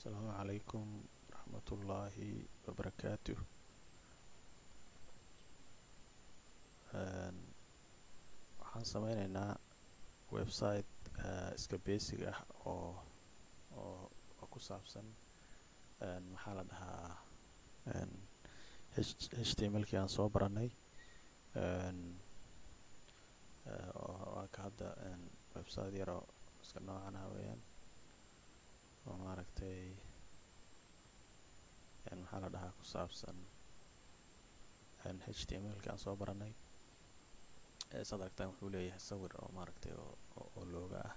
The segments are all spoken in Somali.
السلام عليكم ورحمة الله وبركاته. waxaan sameyneynaa website iska basic ah oo ku saabsan maxaa la dhahaa htmlkii aan soo baranay oo ka hadda website yaroo iska noocan ah weeyaan oo maaragtay maxaa la dhahaa ku saabsan htmlkii aan soo baranay. saad aragtaan wuxuu leeyahay sawir oo maaragtay oo looga ah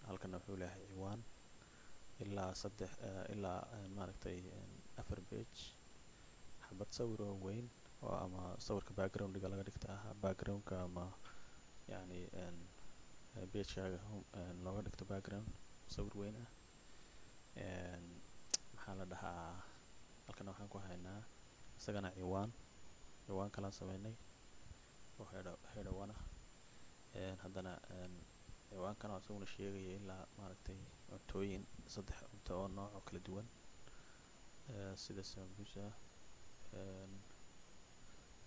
halkana wuxuu leeyahay ciwaan ilaa saddex ilaa maaragtay afar page, xabad sawir oo weyn oo ama sawirka backgroundga laga dhigta ah backgroundka ama yani pagekaaga looga dhigto background sawir weyn ah. maxaa la dhahaa halkana waxaan ku haynaa isagana ciwaan kalaan sameynay oo header one ah. haddana ciwaankan oo isaguna sheegaya ilaa maaragtay cuntooyin saddex cunto oo nooc oo kala duwan sida sambusa,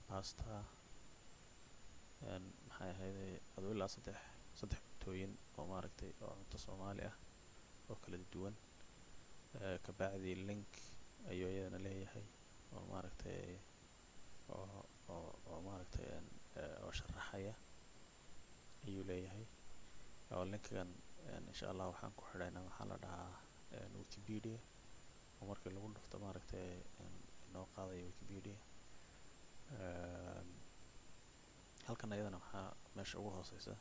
pasta, maxay ahayday adoo ilaa saddex cuntooyin oo maaragtay oo cunto Soomaali ah oo kala duwan. kabacdi link ayuu iyadana leeyahay oo maaragtay oo maaragtay oo sharaxaya ayuu leeyahay. oo linkan insha Allah waxaan ku xidhaynaa maxaa la dhahaa Wikipedia oo markii lagu dhufto maaragtay inoo qaadayo Wikipedia. halkan iyadana waxaa meesha ugu hooseysa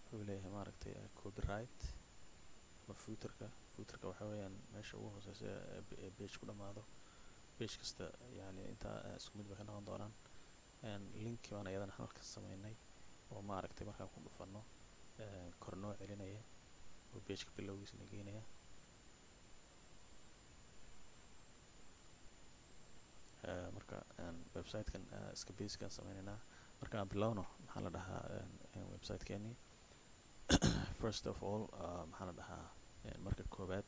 wuxuu leeyahay maaragtay copyright ama footerka waxa weeyaan meesha ugu hooseysa ee page ku dhamaado. page kasta yani inta isku mid bay ka noqon doonaan. linki baan iyadana halka sameynay oo maaragtay markaan ku dhufano kor noo celinaya oo pageka bilowgiisana geynaya. marka websitekan iska basican sameyneynaa marka aan bilowno maxaa la dhahaa websitekeeni. first of all maxaa la dhahaa marka koobaad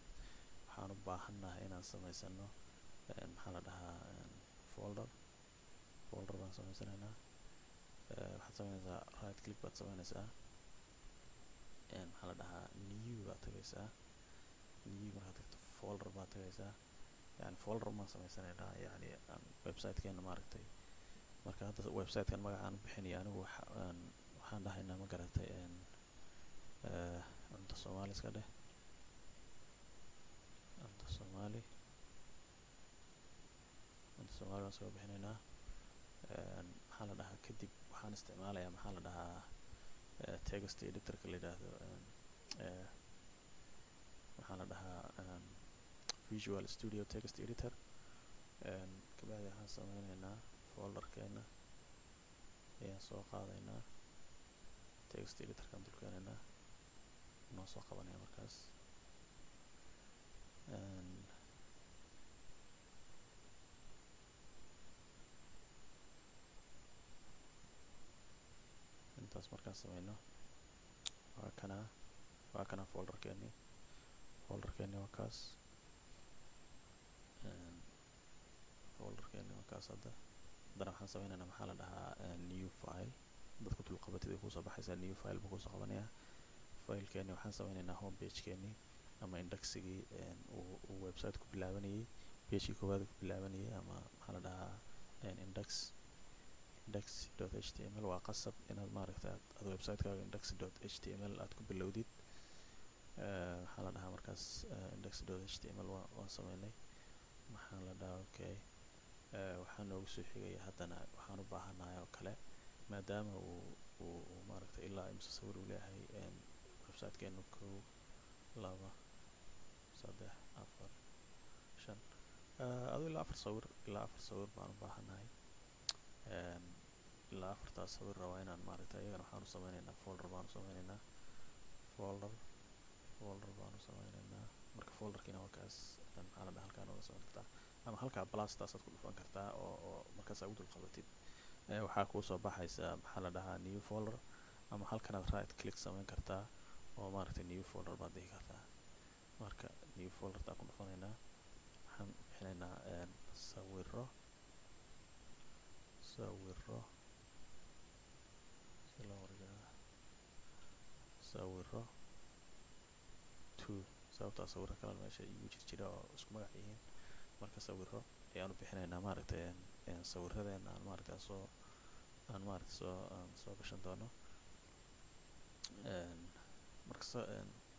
waxaan u baahannahay inaan sameysano maxaa la dhahaa folder baan sameysaneynaa. waxaad sameyneysaa right click baad sameyneysaa, maxaa la dhahaa new baad tagaysaa. new markaad tagto folder baad tagaysaa, yani folder maan sameysaneynaa yani websitekeena maaragtay. marka hadda websitekan magacaan u bixinayo anigu waxaan dhahaynaa ma garatay cunto Soomaali iska dheh, cunto Soomaali baan soo bixinaynaa. maxaa la dhahaa kadib waxaan isticmaalayaa maxaa la dhahaa text editorka la yidhaahdo maxaa la dhahaa Visual Studio Text Editor. kabacdi waxaan sameyneynaa folderkeena ayaan soo qaadaynaa, text editorkaan dulkeenaynaa noo soo qabanaya markaas. intaas markaan sameyno waa kana folderkeeni waa kaas. folderkeeni waa kaas. haddana waxaan sameyneynaa maxaa la dhahaa new file. dadka dulqabatid ay kusoo baxaysaa new file buu kusoo qabanayaa. filekeeni waxaan sameyneynaa home pagekeeni ama indexigii uu website ku bilaabanayay, pagekii koowaad ku bilaabanayay ama maxaa la dhahaa index.html. waa qasab inaad maaragtay aad websitekaaga index.html aad ku bilowdid. maxaa la dhahaa markaas index.html waan sameynay. maxaa la dhahaa okay. waxaa noogu soo xigaya haddana waxaan u baahanahay oo kale maadaama uu maaragtay ilaa imse sawir uu leeyahay websitekeenu 1 2 3 4 5 aduu ilaa afar sawir baan u baahanahay. ilaa afartaas sawir rabaa inaan maaragtay iyagana waxaan u sameyneynaa folder baan u sameyneynaa. marka folderkiina waa kaas. maxaa la dhahaa halkaan uga samayn kartaa ama halkaa blastaasaad ku dhufan kartaa oo markaas aad u dulqabatid waxaa kuu soo baxaysa maxaa la dhahaa new folder, ama halkanaad right click sameyn kartaa oo maaragtay new folder baad dhihi kartaa. marka new folder taan ku dhufanaynaa waxaan bixinaynaa sawiro si loo warjaa sawiro 2 sababtaa sawiro kale meesha igu jira oo isku magac yihiin marka sawiro ayaanu bixinaynaa maaragtay sawiradeena aan maaragtay soo gashan doono marka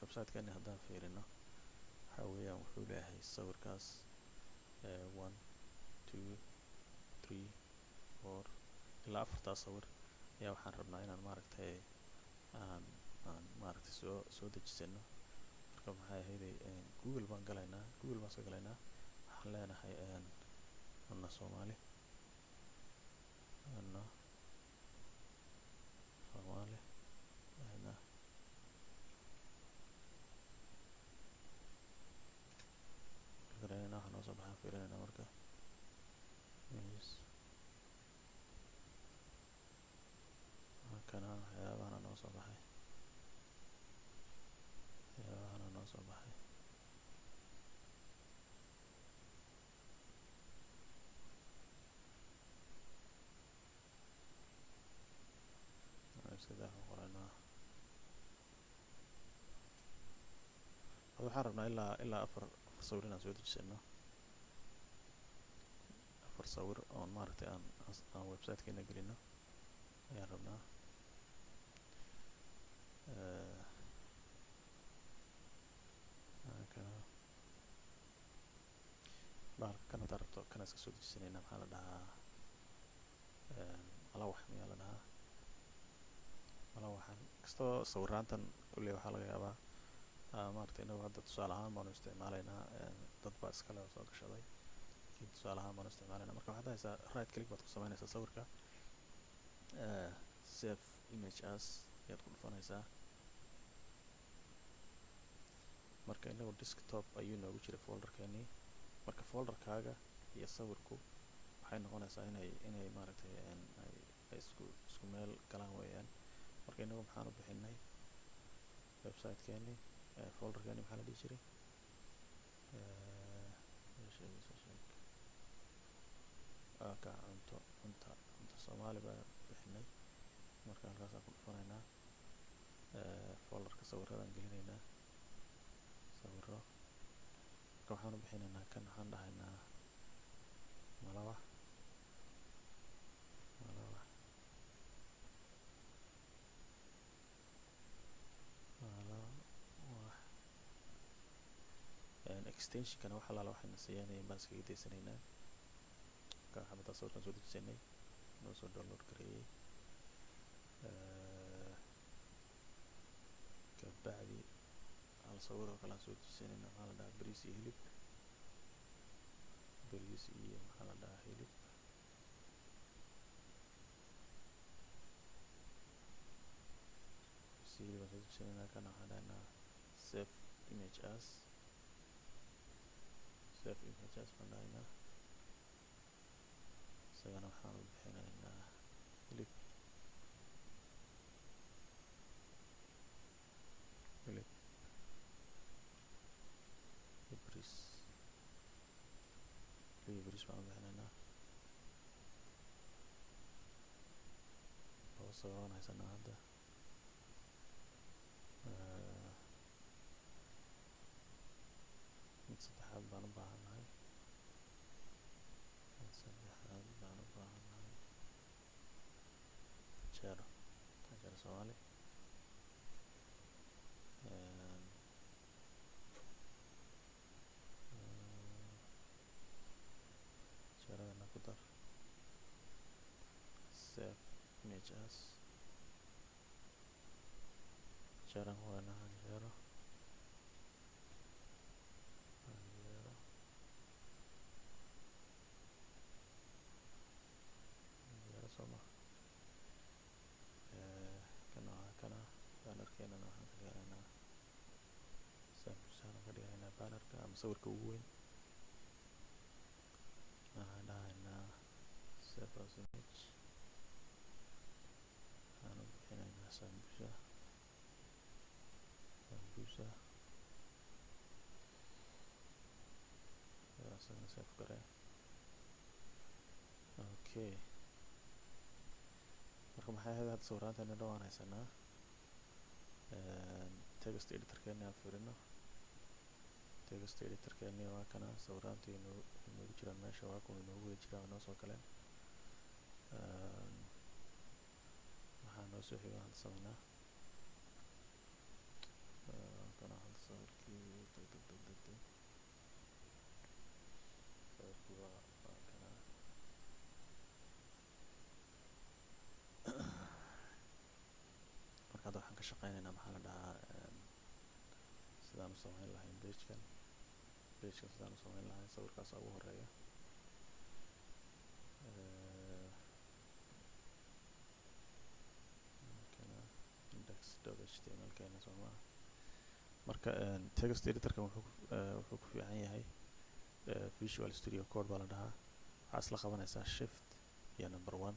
website-keeni haddaan fiirino waxaa weeyaan wuxuu leeyahay sawirkaas 1 2 3 4 ilaa 4 sawir ayaa waxaan rabnaa inaan maaragtay aan maaragtay soo dejisano marka maxay ahayday google baan soo galaynaa waxaan leenahay ana Soomaali waxaan noo soo baxaan fiirinaynaa marka kana waxyaabahana noo soo baxay sidaa qoranaa waxaan rabnaa ilaa afar sawir inaan soo dejisano 4 sawir oon maaragtay aan website-keena gelino ayaan rabnaa kan haddaad rabto kana iska soo dejisanayna maxaa la dhahaa malawax miyaa la dhahaa malawaxan kastoo sawiraantan kulley waxaa laga yaabaa maaragtay inagu hadda tusaale ahaan baanu isticmaalaynaa dad baa iskale oo soo gashaday laakiin tusaale ahaan baanu isticmaalaynaa marka waxaad haysaa right click baad ku samaynaysaa sawirka save image as ayaad ku dhufanaysaa marka inagu desktop ayuu noogu jira folderkeeni marka folderkaaga iyo sawirku waxay noqonaysaa inay maaragtay ay isku meel galaan weeyaan marka inagu maxaan u bixinay website-keeni folderkeeni maxaa la dhihi jiray cunta Soomaali baa bixinay marka halkaasaan ku dhufanaynaa folderka sawiradan gelinaynaa sawiro marka waxaan u bixinaynaa kan waxaan dhahaynaa malawax extension-kana wax alaala waxayna siiyaan baan iskaga daysanaynaa marka xabaddaa sawirkan soo dejisanay noo soo download gareeyey kabacdi hal sawir oo kale aan soo dejisanayna maxaa la dhahaa bariis iyo hilib maxaa la dhahaa hilib baan soo dejisanaynaa kana waxaan dhahaynaa save image as baan dhahaynaa isagana waxaan u bixinaynaa hilib bariis baan u bixinaynaa laba sawir aan haysanaa hadda mid saddexaad baan u baahannahay Jero Soomaali jeradana ku dar save image as jeran qoranaha jero Soma kana bannerkeenana waxaan ka dhiganaynaa sambuusaan ka dhiganaynaa bannerka ama sawirka ugu weyn waxaan dhahaynaa save as image waxaan u bixinaynaa sambuusa okay marka maxay ahayd hadda sawiraanteena dhawaan haysanaa text editorkeena aan fiirino text editorkeena waa kana sawiraantii inoogu jiraan meesha waa kuwa inoogu wada jiraan waa noo soo galeen waxaa noo soo xiga hadda sameynaa kana hadda sawirkii sawirkii waa kana marka hadda waxaan ka shaqeynaynaa maxaa la dhahaa sidaan u sameyn lahayn pagekan sidaan u sameyn lahayn sawirkaas ugu horeeya kana index.html keena soo maaha marka text editorkan wuxuu ku fiican yahay Visual Studio Code baa la dhahaa waxaa isla qabanaysaa shift iyo number 1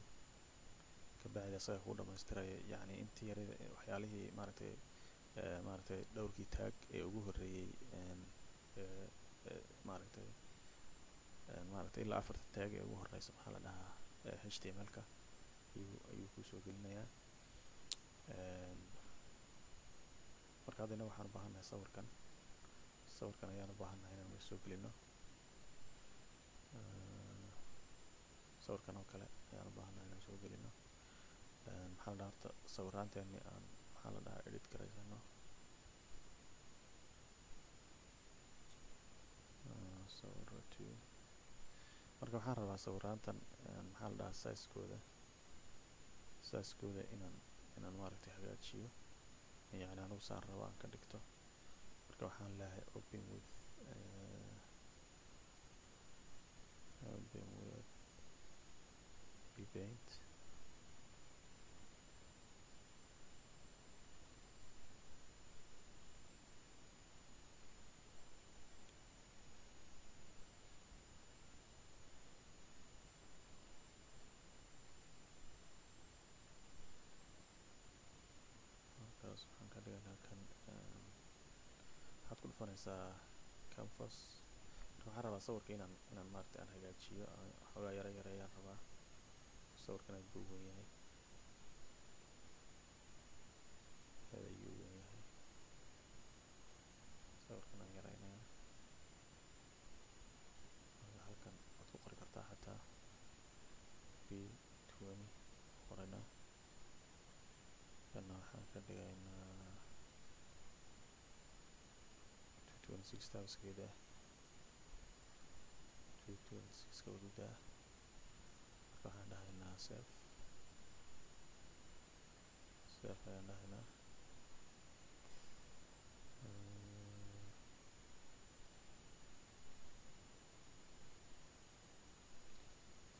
kabacdi asaga ku dhamaystiraya yacni intii yarida waxyaalihii maaragtay dhowrkii taag ee ugu horeeyay maaragtay ilaa 4 taag ee ugu horeysa maxaa la dhahaa HTML-ka ayuu ku soo gelinayaa marka haddana waxaan u baahannahay sawirkan ayaan u baahannahay inaan meesha soo gelino sawirkan oo kale ayaan u baahannahay inaan soo gelino maxaa la dhahaa horta sawiraanteeni aan maxaa la dhahaa edit garaysano sawiro 2 marka waxaan rabaa sawiraantan maxaa la dhahaa size-kooda inaan maaragtay hagaajiyo yani anigu saan rabo aan ka dhigto marka waxaan leeyahay open with paint markaas waxaan ka dhigaynaa kan waxaad ku dhufanaysaa canvas marka waxaan rabaa sawirka inaan maaragtay aan hagaajiyo xoogaa yara ayaan rabaa sawirkan aad buu weyn yahay aad ayuu weyn yahay sawirkan aan yaraynayaa halkan waad ku qori kartaa xataa B20 qoraynaa kana waxaan ka dhigaynaa 226 taabskeeda 226 ka wadudaa marka waxaan dhahaynaa save ayaan dhahaynaa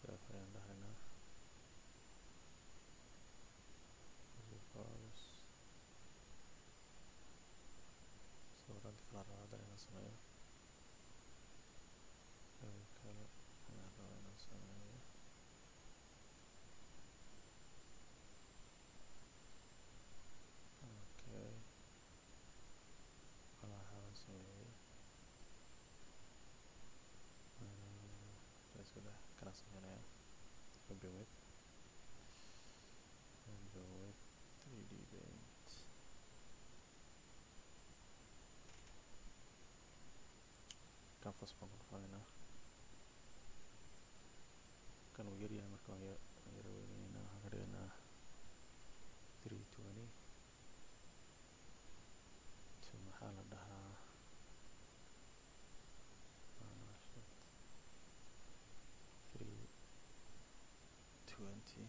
save ayaan dhahaynaa sawiraanti kala rabaa haddana inaan sameeyo kale ayaan rabaa inaan sameeyo okay waxaan sameeyey kana sameynayaa open with 3D Paint canvas baan ku dhufanaynaa kan uu yaryahay marka waan yara weyneynaa waxaan ka dhigaynaa 320 to maxaa la dhahaa 320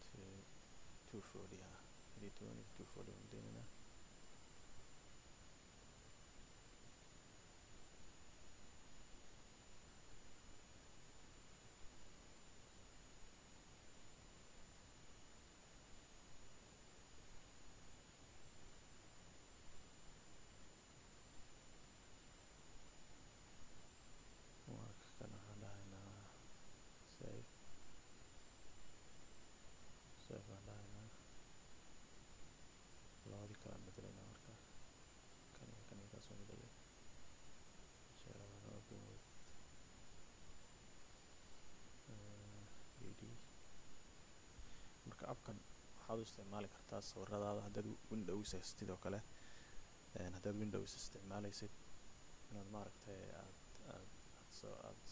to 240 320 to 240 waan daynaynaa save aan dhahaynaa labadii kale u isticmaali kartaa sawiradaada haddaad Windows haystid oo kale. haddaad Windows isticmaalaysid inaad maaragtay aad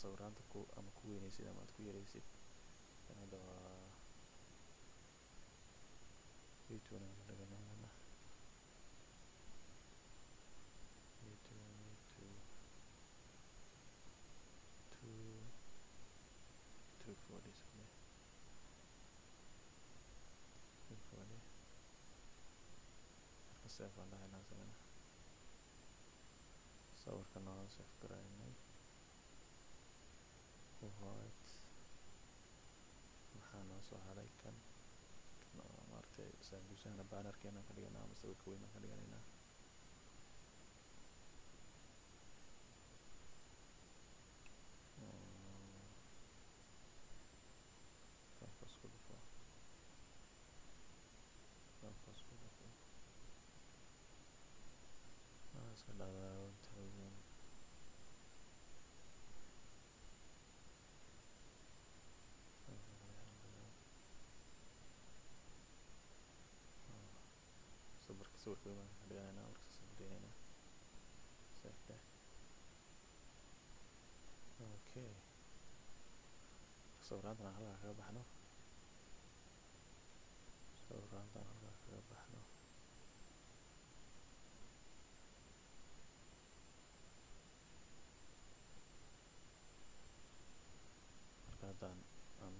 sawiraanta ama ku weynaysid ama aad ku yaraysid. hadda waa youtube aan dhaganaynaa youtube 240 something 240 marka save aan dhahaynaa isagana sawirka noo save garaynay right. maxaa noo soo haray kan maaragtay saambusahana bannerkeena ka dhiganaa ama sawirka weyn baan ka dhiganaynaa. iska dhaadaa 1000 sawirka weyn baan ka dhiganaynaa markaas aan daynaynaa save okay. sawiraantan aan halkaa kaga baxno marka haddaan aan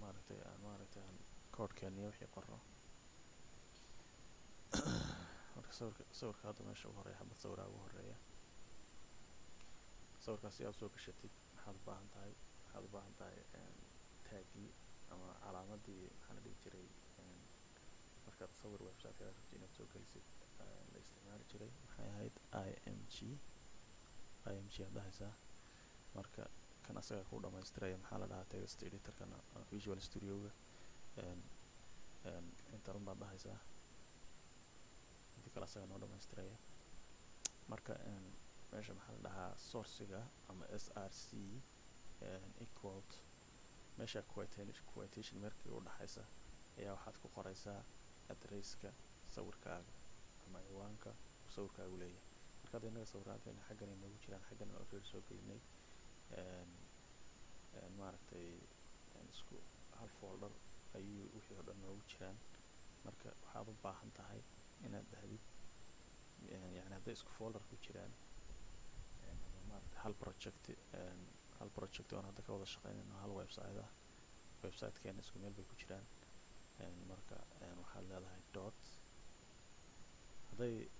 maaragtay aan koodhkeeniyo wixii qorno marka sawirka hadda meesha ugu horeeya xabad sawiraa ugu horeeya. sawirkaas si aad soo gashatid waxaad u baahan tahay taagii ama calaamadii maxaa la dhihi jiray markaad sawir website-ka rabtid inaad soo gelisid la isticmaali jiray maxay ahayd img aad dhahaysaa. marka kan asaga ku dhamaystiraya maxaa la dhahaa text editor-kana Visual Studio-ga inta baad dhahaysaa intii kale asaga noo dhamaystiraya. marka meesha maxaa la dhahaa source-ga ama src equal meesha quotation markii u dhaxaysa ayaa waxaad ku qoraysaa address-ka sawirkaaga ama ciwaanka sawirkaagu leeyahay. marka hadda innaga sawiraanteena xaggan ay noogu jiraan xaggan aan already soo gelinay maaragtay isku hal folder ayuu wixii oo dhan noogu jiraan. marka waxaad u baahan tahay inaad dhahdid yani hadday isku folder ku jiraan maaragtay hal project oon hadda ka wada shaqeynayno hal website-keena isku meel bay ku jiraan. marka waxaad leedahay dot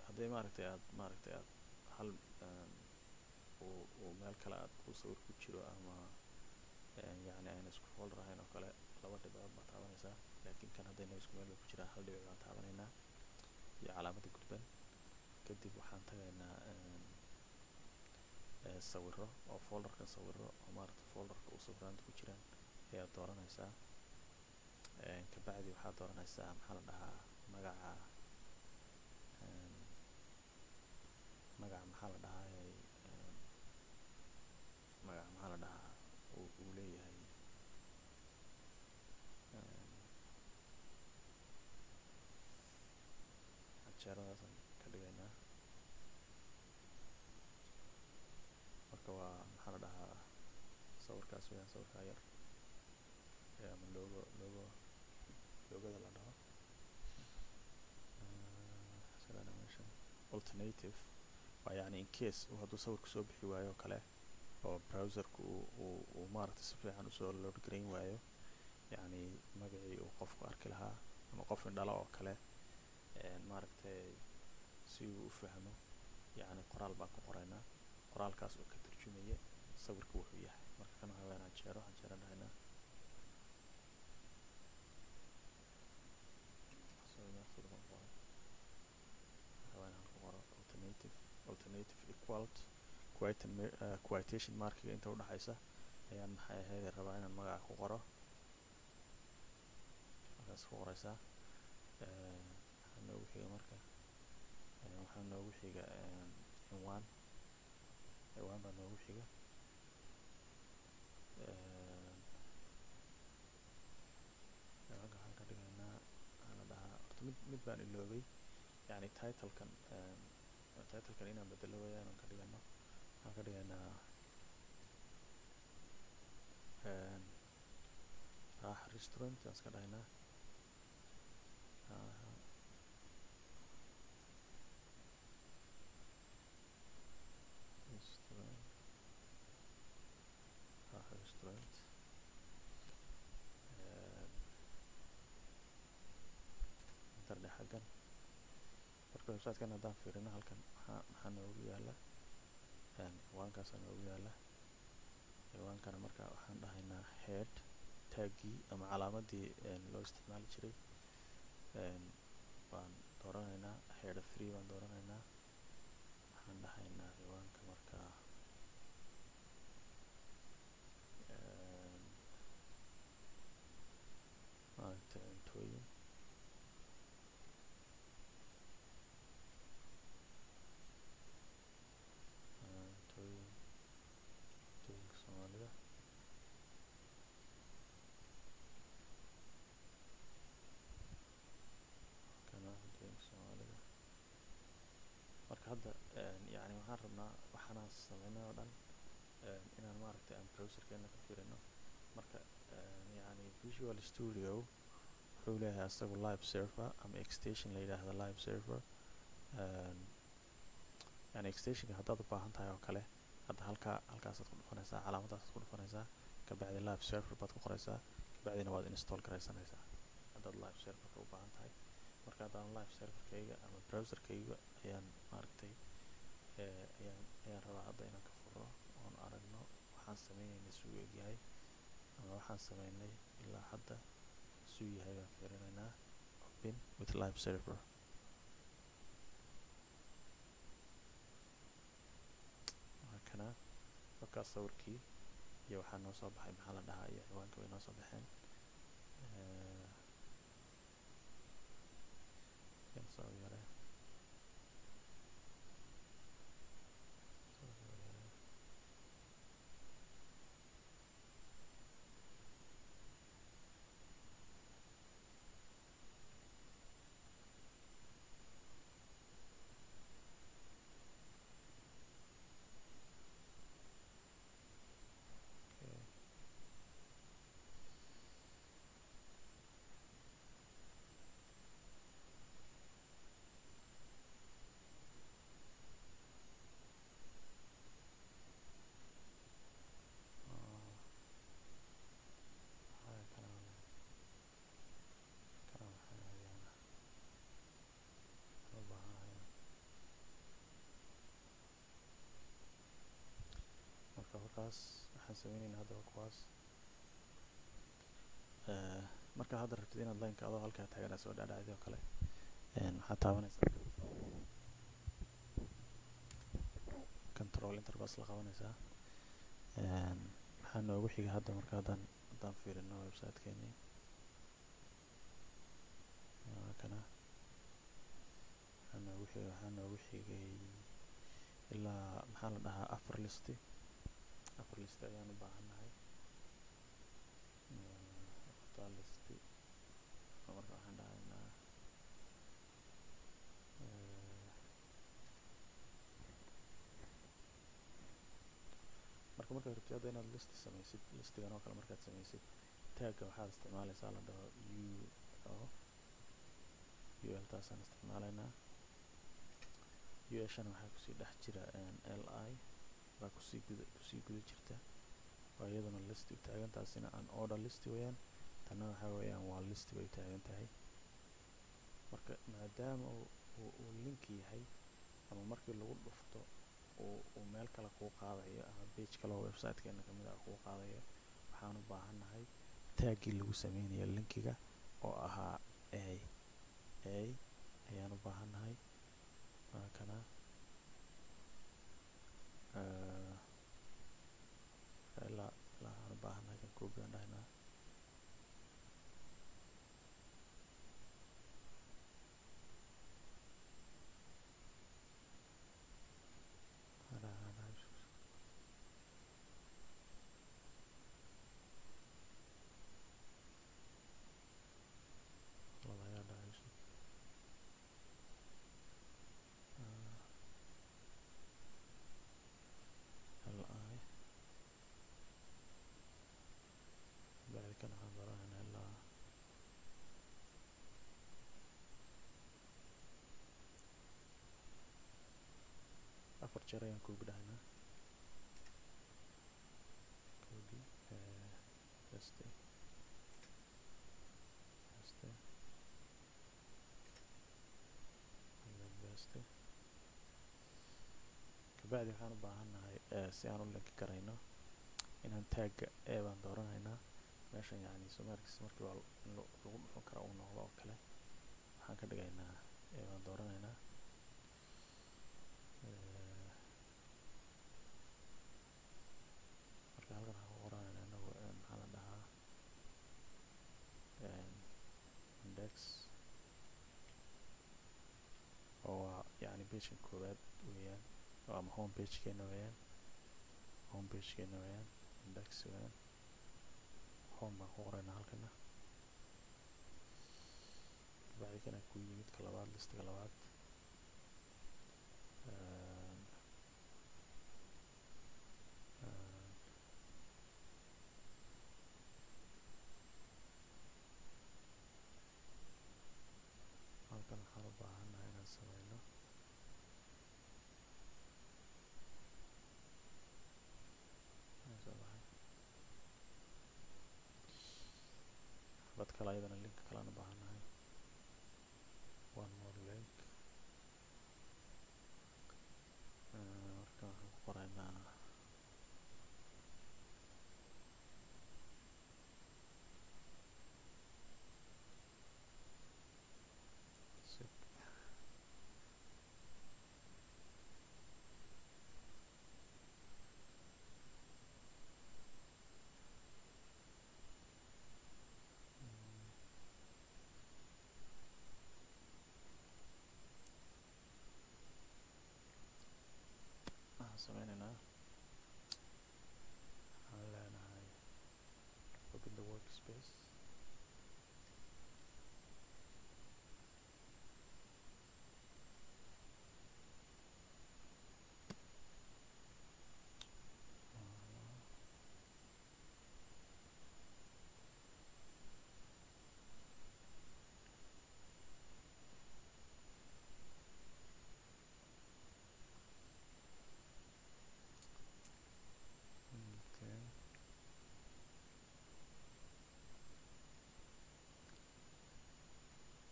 hadday maaragtay aad hal uu meel kale aad uu sawir ku jiro ama yani ayna isku folder ahayn oo kale laba dhibcood baad taabanaysaa. laakiin kan haddayna isku meel bay ku jiraan hal dhibic baan taabanaynaa iyo calaamadda gudban. kadib waxaan tagaynaa sawiro oo folderkan sawiro oo maaragtay folderka uu sawiraanta ku jiraan ayaad dooranaysaa. kabacdi waxaad dooranaysaa maxaa la dhahaa magaca maxaa la dhahaa uu leeyahay canjeeradaasaan ka dhigaynaa. marka waa maxaa la dhahaa sawirkaas weyaan sawirkaa yar ama loogada la dhaho animation alternative waa yani in case hadduu sawirku soo bixi waayo oo kale oo browserka uu maaragtay si fiican usoo load garayn waayo yani magacii uu qofku arki lahaa ama qof indhala oo kale maaragtay si uu u fahmo yani qoraal baan ku qoraynaa qoraalkaas oo ka tarjumaya sawirka wuxuu yahay. marka kan waxaa weyaan canjeero dhahaynaa alternative equal quotation markiga inta u dhaxaysa ayaan maxay ahayd rabaa inaan magaca ku qoro markaas ku qoraysaa. waxaa noogu xiga marka waxaa noogu xiga cinwaan baa noogu xiga. ciwaanka waxaan ka dhigaynaa waxaa la dhahaa horta mid baan iloobay yani titlekan inaan bedelo weeyaan aan ka dhigano waxaan ka dhigaynaa raaxa restaurant aan iska dhahaynaa raaxa restaurant interne xaggan marka websitekan haddaan fiirino halkan maxaa noogu yaala ciwaankaasaa noogu yaala ciwaankana marka waxaan dhahaynaa head taggii ama calaamadii loo isticmaali jiray baan dooranaynaa header free baan dooranaynaa waxaan dhahaynaa ciwaanka markaa maaragta cuntooyin Soomaalida Soomaalida marka hadda yani waxaan rabnaa waxaana sameynay oo dhan inaan maaragtay aan browserkeena ka fiirino marka yani Visual Studio wuxuu leeyahay asagu live server ama extension la yidhaahdo live server yani extensionka haddaad u baahan tahay oo kale hadda halkaasaad ku dhufanaysaa calaamadaasaad ku dhufanaysaa kabacdi live server baad ku qoraysaa kabacdina waad install garaysanaysaa haddaad live serverka u baahan tahay marka haddaan live serverkayga ama browserkayga ayaan maaragtay ayaan rabaa hadda inaan ka furo oon aragno waxaan sameynayna suu egyahay ama waxaan sameynay ilaa hadda suu yahay baan fiirinaynaa open with live server kana markaas sawirkii iyo waxaa noo soo baxay maxaa la dhahaa iyo ciwaanka way noo soo baxeen markaas waxaan sameynaynaa haddaba kuwaas marka hadda rabtid inaad lineka adoo halkaa taaganaa soo dhaadhacday oo kale waxaad taabanaysaa control interface la qabanaysaa waxaa noogu xiga hadda marka haddaan fiirino websitekeenii kana waxaa noogu xigay ilaa maxaa la dhahaa afar listi ayaan u baahannahay afartaa listi marka waxaan dhahaynaa markaad rabtid hadda inaad listi samaysid listigan oo kale markaad samaysid tagga waxaad isticmaalaysaa la dhaho ul taasaan isticmaalaynaa ushana waxaa kusii dhex jira li baa kusii guda jirta waa iyaduna listi u taagan taasina an order listi weeyaan tanna waxaa weeyaan waa listi bay u taagan tahay marka maadaama uu link yahay ama markii lagu dhufto uu meel kale kuu qaadayo ama page kale oo websitekeena kamid ah kuu qaadayo waxaan u baahannahay taaggii lagu sameynayo linkiga oo ahaa ayaan u baahannahay kana ilaa aan u baahannahay kan copy aan dhahaynaa afar jeer ayaan copy dhahaynaa. Copy paste paste paste. kabacdi waxaan u baahannahay si aan u linki karayno inaan tagga baan dooranaynaa meeshan, yacni somaarkiis markii waa lagu dhufan kara uu noqdo oo kale waxaan ka dhigaynaa baan dooranaynaa. marka halkan waxaan ku qoranaynaa inagu maxaa la dhahaa index oo waa yacni pageka koowaad weeyaan, ama home pagekeena weeyaan, home pagekeena weeyaan, index weeyaan, home baan ku qoraynaa halkana. kabacdi kana ku yimid ka labaad, listiga labaad, halkan waxaan u baahannahay inaan sameyno xabad kale ayadana link kalean u baahannahay, one more link. marka waxaan ku qoraynaa sameynaynaa. waxaan leenahay open the workspace,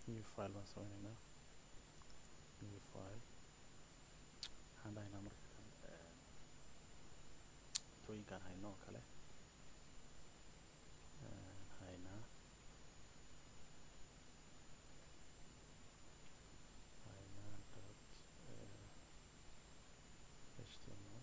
new file baan sameynaynaa. new file waxaan dhahaynaa marka tooyinkaan hayno oo kale haynaa dot html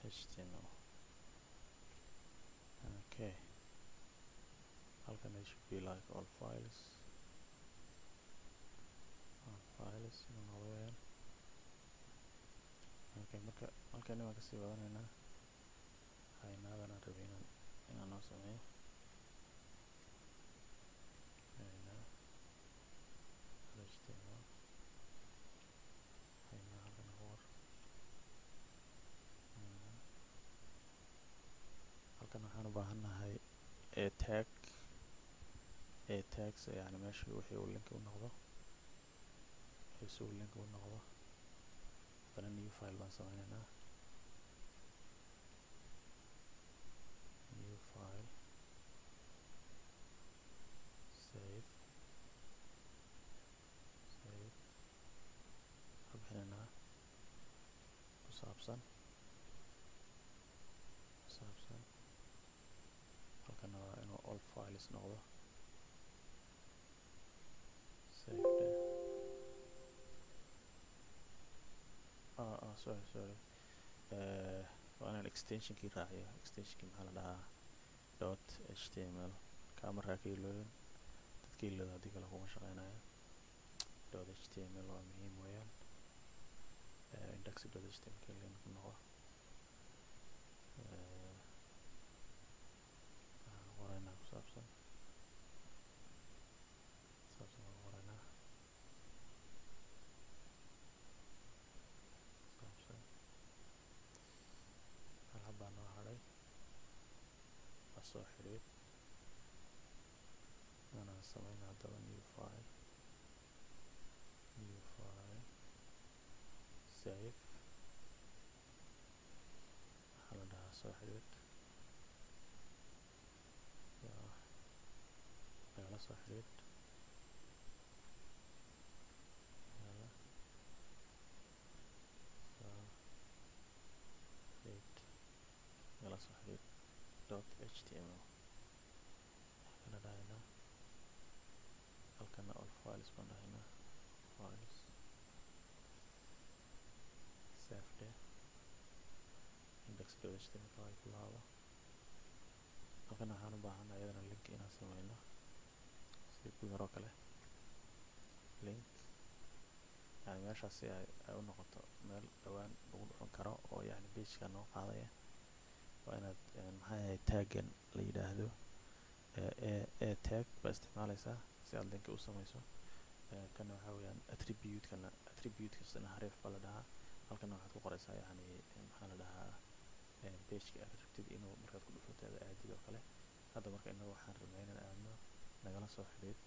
html. Okay, halkan it should be like all files, marka halkani waan kasii wadanaynaa haynaadana rabi inaan noo sameeyo html haynaa halkan hor halkan waxaan u baahannahay tags yani meesha wixii uu link u noqdo si uu link u noqdo haddana new file baan sameynaynaa new file save waxaan bixinaynaa ku saabsan halkana waa inuu all files noqdo save sorry waa inaan extensionkii raaciyo extensionkii maxaa la dhahaa .html kaa markaa ka iloodin dadka ilooda haddii kale kuma shaqeynaya .html waa muhiim weeyaan index.html ka link ku noqdo waxaan qoraynaa ku saabsan baan qoraynaa saabsan hal habbaa noo hadhay waa soo xidhiid anaan sameynaa haddaba new file save waxaa la dhahaa soo xidhiid lagala soo xidhiid lagala soo xidhiid .html kana dhahaynaa halkana all files baan dhahaynaa files save index.html ay ku laabo halkana waxaan u baahanaa iyadana link inaan sameyno sidii kuwii hore oo kale link yani meeshaas si ay u noqoto meel dhawaan lagu dhufan karo oo yani pageka noo qaadaya waa inaad maxaa yahay taggan la yidhaahdo tag baa isticmaalaysaa si aad linki u sameyso kana waxaa weeyaan attribute-kasna hareef baa la dhahaa halkana waxaad ku qoraysaa yani maxaa la dhahaa pageka aad rabtid inuu markaad ku dhufato aad aadid oo kale hadda marka inagu waxaan rabnay inaan aadno nagala soo xidhiid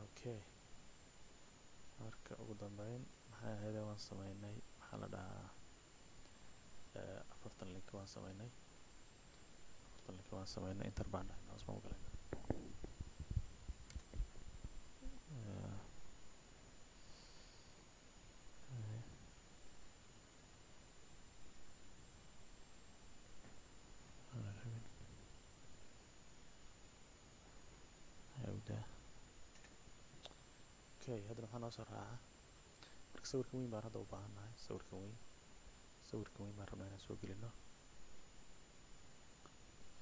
okay marka ugu dambeyn maxay ahayd waan sameynay maxaa la dhahaa 40 link waan sameynay enter baan dhahnay hoos baan u galayna okay haddana waxaa noo soo raaca marka sawirkan weyn baan hadda u baahannahay sawirkan weyn baan rabnaa inaan soo gelino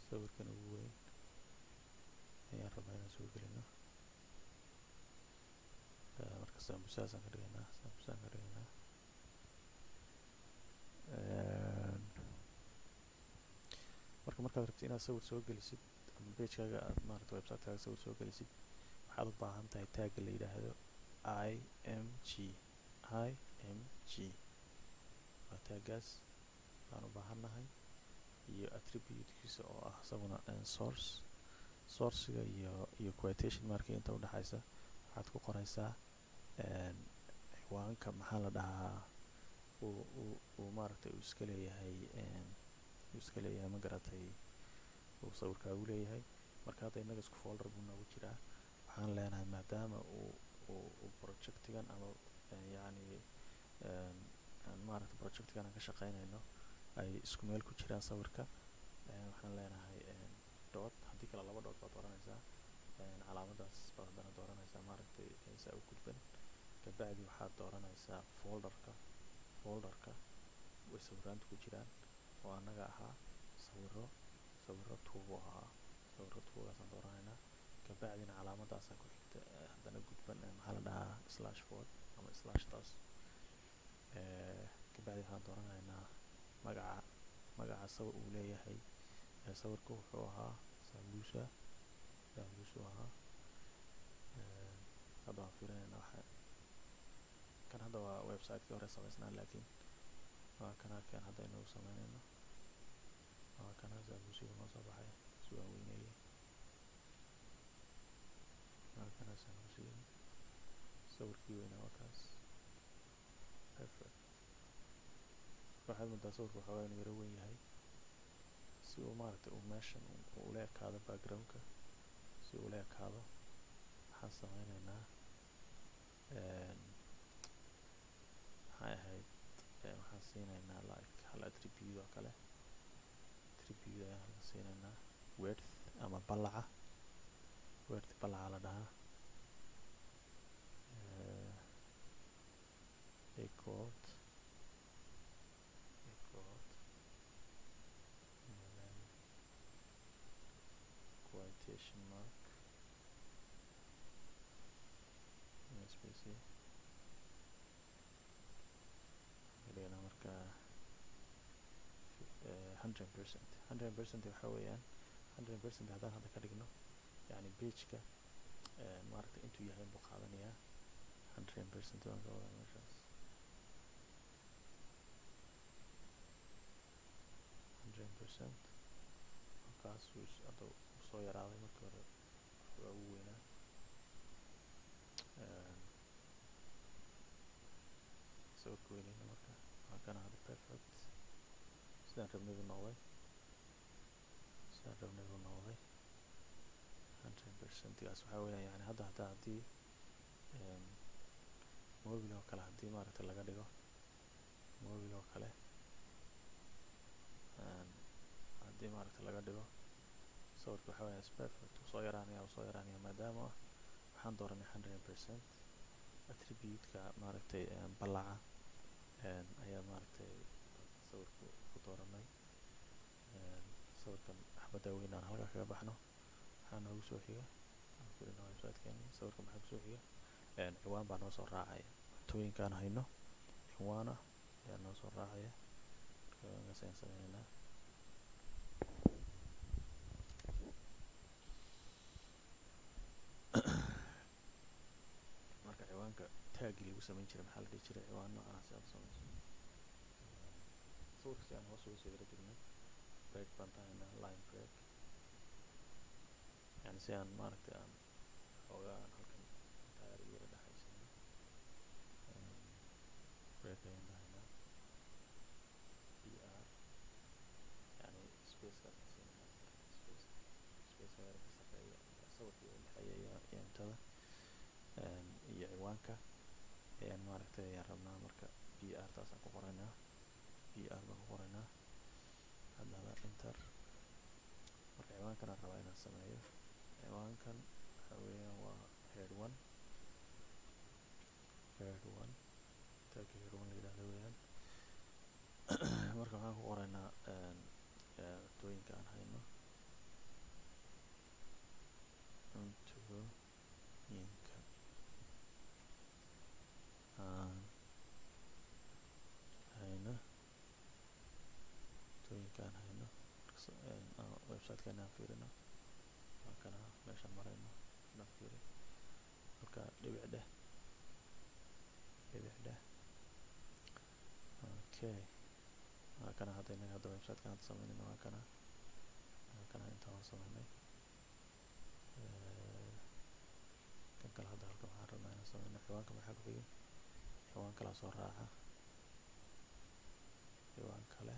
sawirkan ugu weyn ayaan rabnaa inaan soo gelino marka sambusaasaan ka dhigaynaa markaad rabtid inaad sawir soo gelisid ama pagekaaga aad maarata website-kaaga sawir soo gelisid waxaad u baahan tahay tagga la yidhaahdo img waa taaggaas baan u baahannahay iyo attribute-kiisa oo ah isaguna sourciga iyo quotation marka inta udhexaysa waxaad ku qoraysaa ciwaanka maxaa la dhahaa uu maaragtay uu iska leeyahay iska leeyahay ma garatay uu sawirkaagu leeyahay. Marka hadda innaga isku folder buu noogu jiraa. Waxaan leenahay maadaama uu projectigan ama yacni aan maaragtay projectigan aan ka shaqaynayno ay isku meel ku jiraan sawirka, waxaan leenahay dot, haddii kale laba dot baad dooranaysaa, calaamadaas baad haddana dooranaysaa maaragtay saa u gudban. Kabacdi waxaad dooranaysaa folderka way sawiraantu ku jiraan oo annaga ahaa sawiro 2 ahaa, sawiro 2gaasaan dooranaynaa. Kabacdina calaamadaasaan ku xigta haddana gudban maxaa la dhahaa /4 ama /tas. Kabacdi waxaan dooranaynaa magaca sawir uu leeyahay. Sawirku wuxuu ahaa sambusa ahaa. Hadda waan fiirinaynaa kan hadda waa website-kii hore samaysnaa, laakiin waa kan hadda inagu samaynayno. Waa kana sambusiga noo soo baxay si waan weyneeyey. Waa kana sambusiga sawirkii weynaa waa kaas. Perfect. waxaad moodaa sawirka waxoogaa inuu yaro weyn yahay si uu maaragtay uu meeshan ula ekaado backgroundka, si uu ula ekaado waxaan sameynaynaa maxay ahayd waxaan siinaynaa like hal attribute oo kale. Attribute ayaan halka siinaynaa width ama ballaca. Width ballaca la dhahaa equal quotation mark space kadhigana marka 100% waxa weeyaan 100% haddaan hadda ka dhigno yani pageka maaragtay intuu yahay buu qaadanayaa 100% waan ka wadaa meeshaas 100% halkaas hadda soo yaraaday markii hore waa ugu weynaa. sawirka weyneyna marka waa kana hadda perfect sidaan rabnay buu noqday 100% gaas waxaa weeyaan yani hadda haddii mobile oo kale haddii maaragtay laga dhigo mobile oo kale haddii maaragtay laga dhigo sawirka waxaa weeyaan is perfect wuu soo yaraanaya maadaama waxaan dooranay 100% attribute-ka maaragtay ballaca ayaa maaragtay sawirku ku dooranay. sawirkan axbadda weyn aan halkaa kaga baxno waxaa noogu soo xiga aan fiirino website-keeni. sawirka maxaa kusoo xiga ciwaan baa noo soo raacaya, cuntooyinkaan hayno ciwaana ayaa noo soo raacaya. ciwaankaas ayaan sameynaynaa. marka ciwaanka taagi lagu samayn jiray maxaa la dhihi jiray ciwaan noocaas aad samayso. sawirka si aan hoos uga soo yara degnay break baan tahaynaa line break, yani si aan maaragtay aan xoogaa aan halkan intaa yara dhexaysano break ayaan tahaynaa br yani spacekaas aan siinaynaa spaceka yara ka sarreeya sawirkii u dhexeeya iyo intada iyo ciwaanka ayaan maaragtay ayaan rabnaa. marka br taasaan ku qoraynaa, br baan ku qoraynaa haddana enter. marka ciwaankan aan rabaa inaan sameeyo. ciwaankan waxa weeyaan waa head1 tagga head1 la yidhahdo weeyaan. marka waxaan ku qoraynaa cuntooyinka aan hayno, cuntooyinka aan hayno website-keena aan fiirino waa kana meeshaan marayno na fiiri halka dhibic dheh okay. waa kana hadda inaga hadda website-kan hadda sameynayno waa kana intaan waan sameynay. kan kale hadda halka waxaan rabnaa inaan sameyno ciwaanka maxaa ku xigay ciwaan kalaa soo raaca ciwaan kale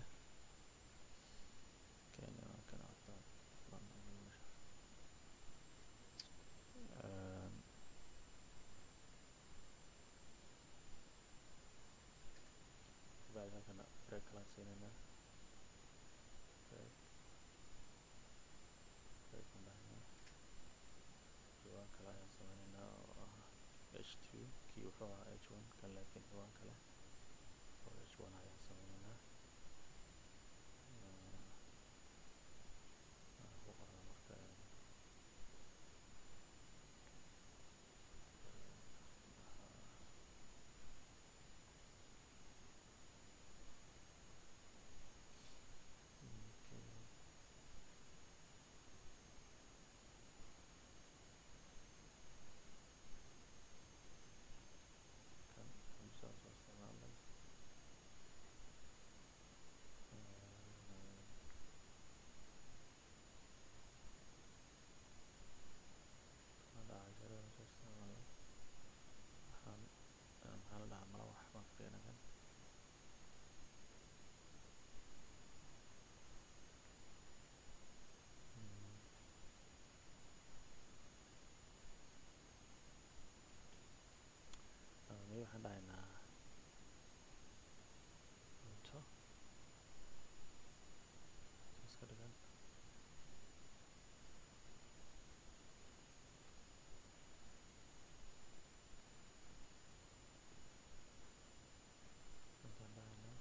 kana break kalaan siinaynaa break break baan dhahaynaa ciwaan kale ayaan sameynaynaa oo ah h2 kii wuxuu ahaa h1 kan laakiin ciwaan kale oo h1 ayaan sameynaynaa ku qorna marka waxaan dhahaynaa cunto iska dhigan cuntaan dhahaynaa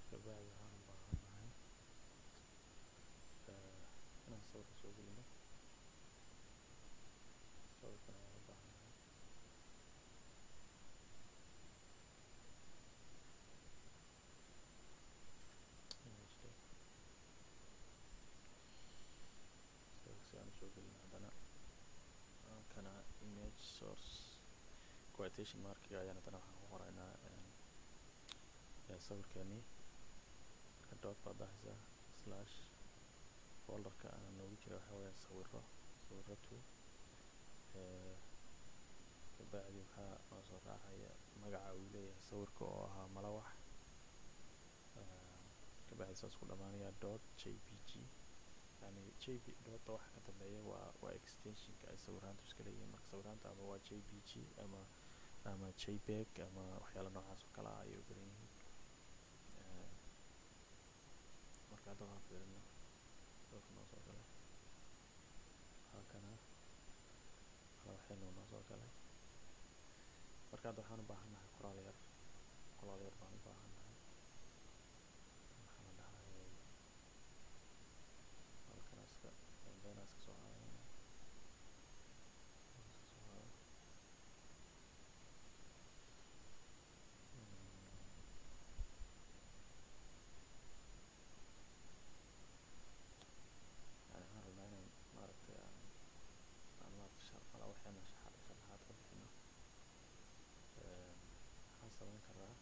kabacdi waxaan u baahannahay inaan sawirka soo gelino sawirkan ayaan u baahannahay image sawirka si aan usoo gelino haddana kana image source quotation markiga ayaan haddana waxaan ku qoraynaa sawirkeeni marka dot baad dhahaysaa slash folderka aan noogu jira waxaa weeyaan sawiro two kabacdi waxaa noo soo raacaya magaca uu leeyahay sawirka oo ahaa malawax kabacdi saas ku dhamaanaya dot jpg yani dota waxa ka dambeeya waa extensionka ay sawiraantu iska leeyihiin marka sawiraanta ama waa jpg ama jpeg ama waxyaala noocaas oo kale ah ayay u badan yihiin marka hadda waxaan fiirino sawirka noo soo galay halkana malawaxeenu noo soo galay marka hadda waxaan u baahannahay qoraal yar baan u baahannahay waxaan la dhahay halkana iska dambeena iska soo qaadayna waxaan rabnaa inaan maaragtay aan malawaxeena sharaxaad ka bixino waxaan samayn karaa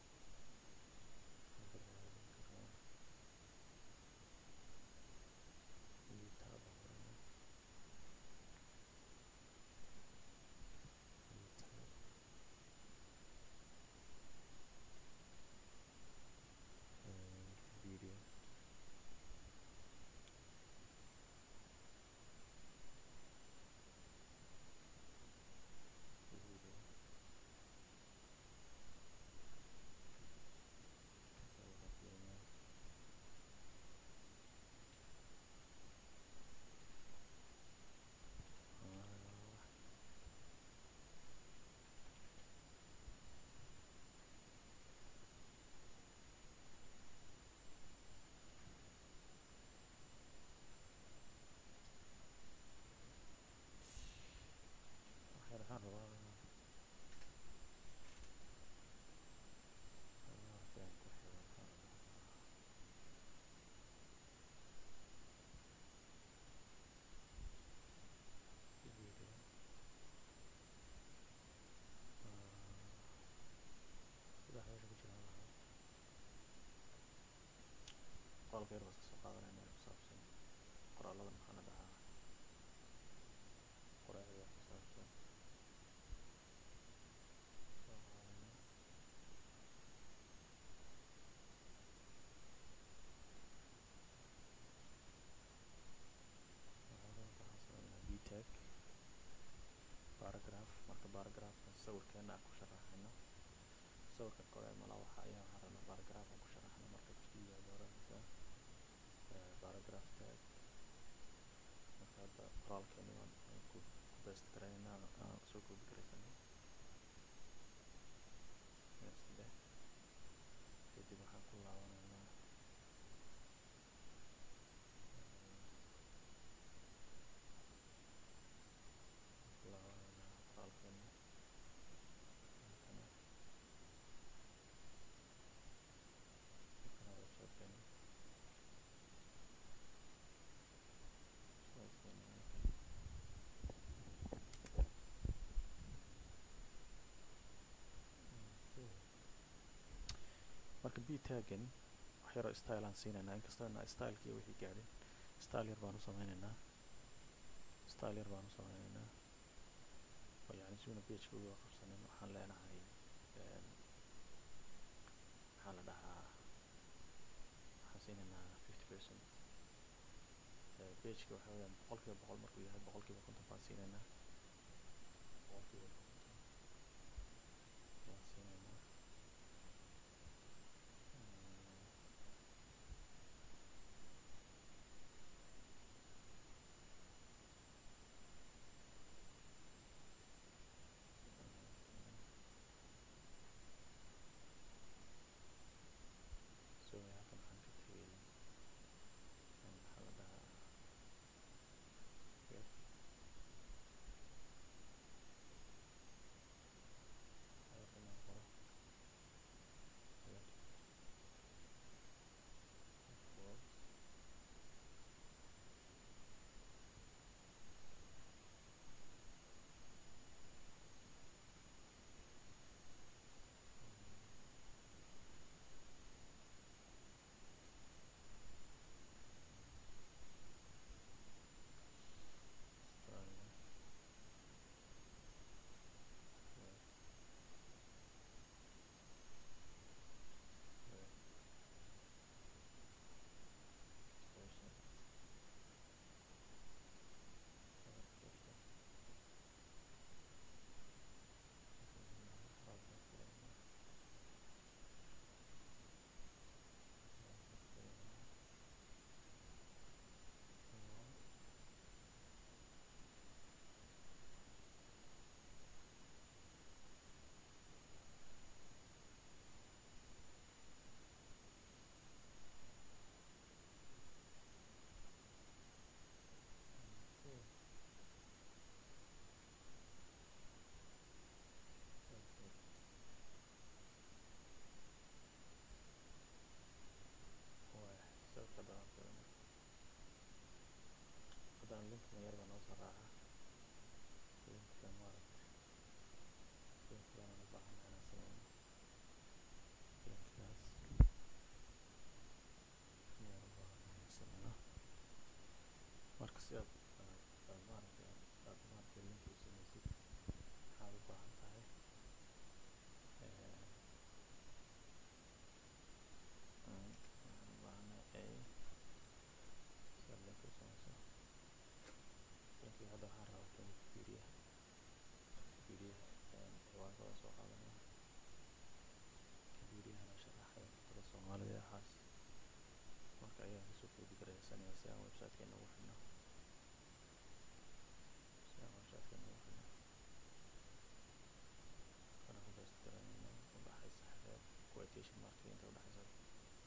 video sawirkeena aan ku sharaxayno sawirka kore mala waxa ayaa waxaan rabnaa paragraph aan ku sharaxno marka keliya dooranaysa paragraph tag marka hadda qoraalkeeni waan ku paste garaynaa aan soo koobi garaysanay sida kadib waxaan ku laabanaynaa qoraalkeeni websitekeeni marka b tagan wax yar oo style aan siinaynaa inkastoo aan stylekii wixii gaadhin style yar baan u sameynaynaa oo yani si una pageka uga qabsanin waxaan leenahay maxaa la dhahaa waxaan siinaynaa 50% pageka waxa weeyaan 100% markuu yahay 100% baan siinaynaa 100% baan siinaynaa so halkan waxaan ka tegay maxaa la dhahaa here inaan qoro here equals haddaan linkan yar baa noo soo raaca linkan maaragtay linkan aan u baahannahay inaan sameyno linkaas ayaan u baahannahay inaan sameyno marka si aad maaragtay linki u sameysid waxaad u baahan tahay waxaan u baahannahay si aad linki u sameyso linkii hadda waxaan rabaa kan wikipedia ciwaanka waan soo qaadanaa wikipediahana sharaxaya fikrada soomaalida waxaas marka ayaan kasoo koobi garaysanaya si aan websitekeena ugu xidhno kana ku paste garaynayno udhaxaysa xeer quotation marka inta udhaxaysa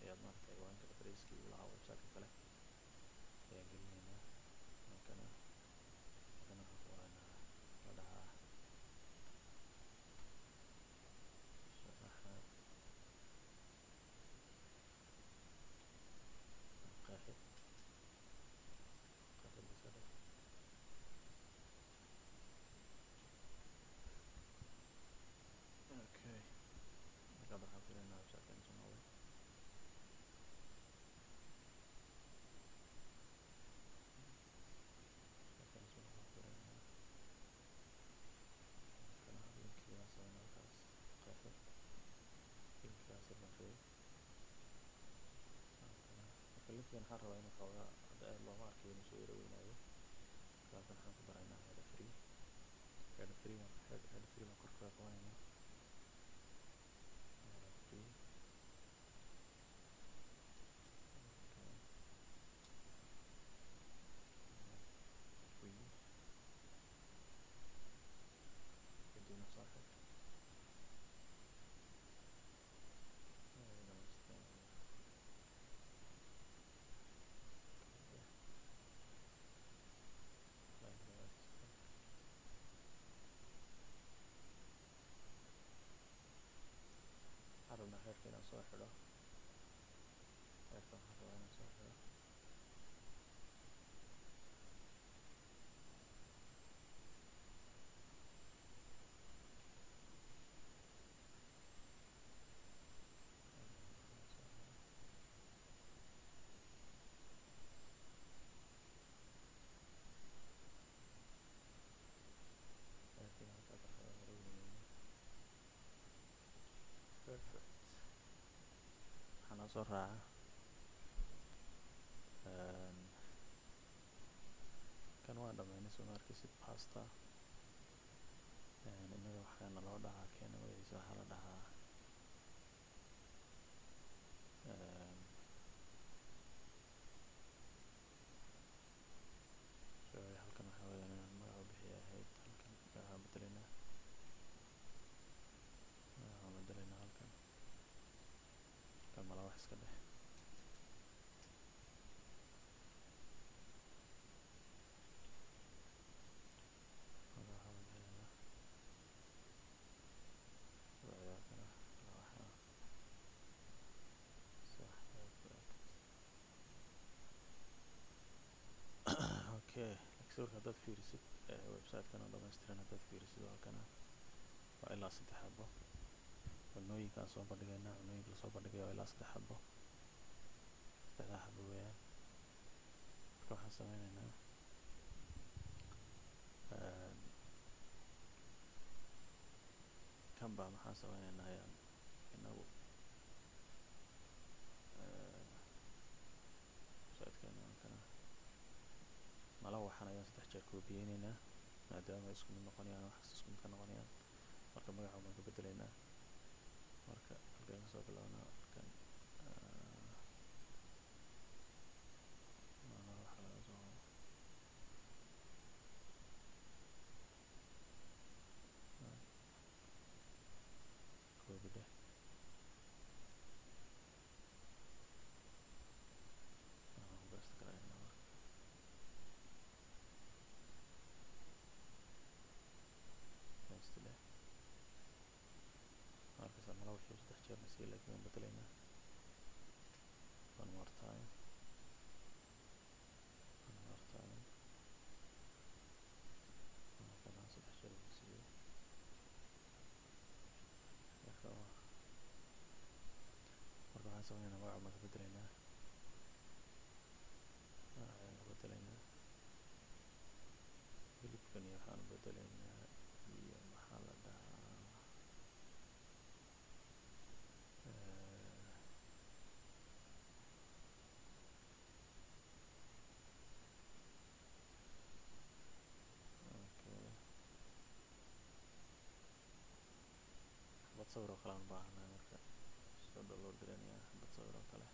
ayaad maaragtay ciwaanka adresskii u lahaa websiteka kale ayaan gelinaynaa markana waxaan qoraynaa la dhahaa sharaxaad qeexid soo raaca kan waa dhameynay soo markiisid pasta inaga waxaana loo dhahaa keena magaciisa waxaa la dhahaa sorry halkan waxaa weeyaan inaan magaca u bixiya ahayd halkan waxaan bedelaynaa halkan mala wax iska dheh okay sawirka haddaad fiirisid website-kan oo dhammaystiran haddaad fiirisid halkana waa ilaa 3 xabo cunooyinkaan soo bandhigaynaa cunooyinka lasoo bandhigaya waa ilaa 3 xabo 3 xabo weeyaan marka waxaan sameynaynaa kan baa maxaan sameynaynaa ayaan inagu website-keena halkana mala waxaan ayaan 3 jeer koobiyeynaynaa maadaama isku mid noqonayaan waxaas isku mid ka noqonayaan marka magaca baan ka bedelaynaa marka halkaan kasoo bilaabnaa halkan waxa laga soo koobi dheh best karaynaa marka best dheh markaas mala wixii 3 jeer na sii laakiin waan bedelaynaa one more time halkan 3 jeer na siiyo marka waxaan sameynaa magaca baan ka bedelaynaa ayaan ka bedelaynaa hilibkan iyo waxaan bedelaynaa iyo maxaa la dhahaa xabad sawir oo kale aan u baahanahay marka soo download gareynayaa xabad sawir oo kale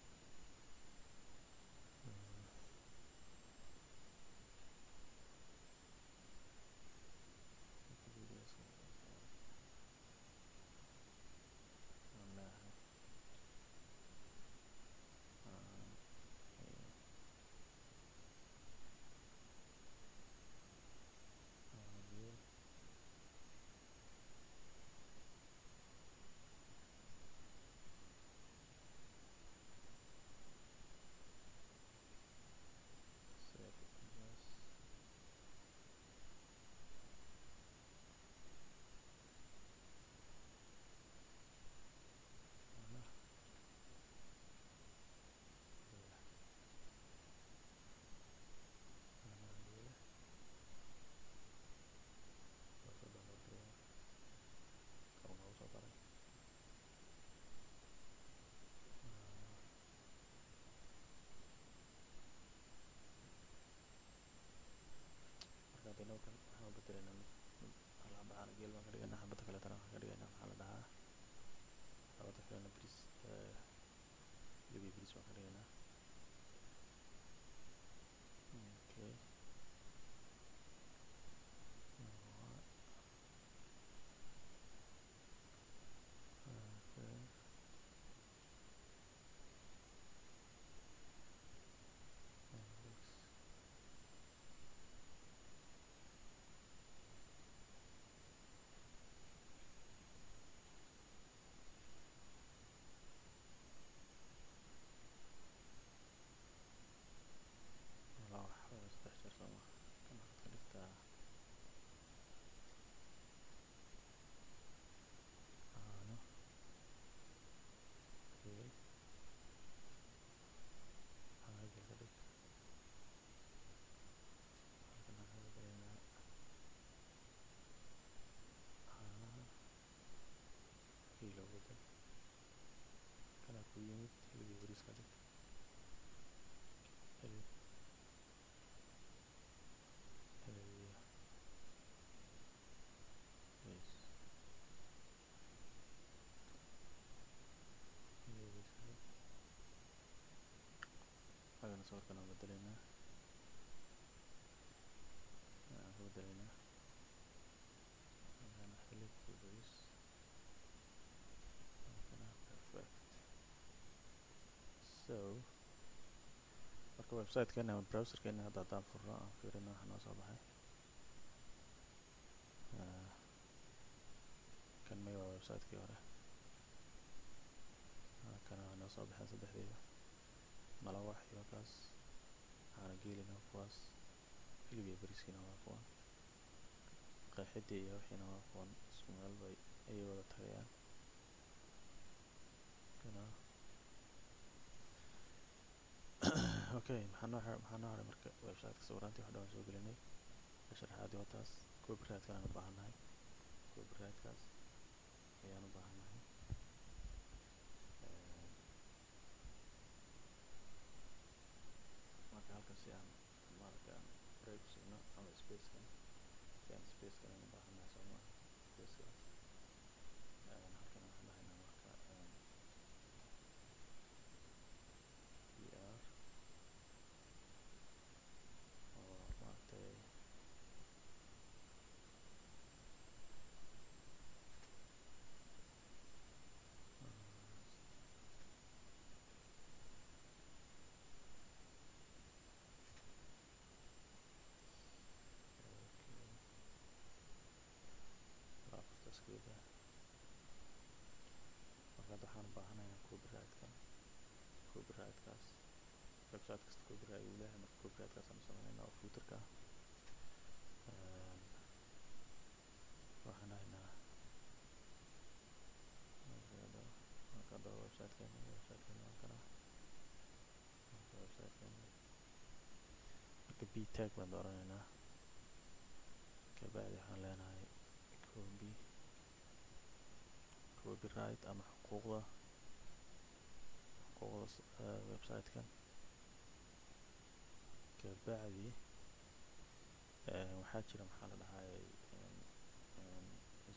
halkan waxaan u bedelaynaa hal xaba caana geel baan ka dhigaynaa xabada kaleetana waxaan ka dhigaynaa maxaa la dhahaa xabada kalena bris hilib iyo bris baan ka dhigaynaa okay marka website-keena ama browser-keena hadda haddaan furno aan fiirino waxa noo soo baxay kan may waa website-kii hore kana waa noo soo baxeen saddexdiiba malawax iyo kaas waxaana geelina kuwaas hilib iyo bariiskiina waa kuwan qeexidii iyo wixiina waa kuwan isku meel bay ayay wada tagayaan kana okay maxaa noo haray marka website-ka sawiraantii wax dhawaan soo gelinay sharaxaadii waa taas copyright-kan aan u baahannahay copyright-kaas ayaan u baahannahay marka halkan si aan maaragtay aan break siino ama space-kan si aan space-kan aan u baahannahay soo maaha space-kaas halkan waxaan dhahaynaa marka PR oo maaragtay taskeeda marka hadda waxaan u baahanayaa copyright-kan copyright-kaas website kasta copyright uu leeyahay marka copyright-kaas aan u sameynaynaa oo footer-ka waxaan dhahaynaa marka hadda website-keena waa kana marka website-keena marka b-tag baan dooranaynaa kabacdi waxaan leenahay copyright ama xuquuqda website-kan kabacdi waxaa jira maxaa la dhahay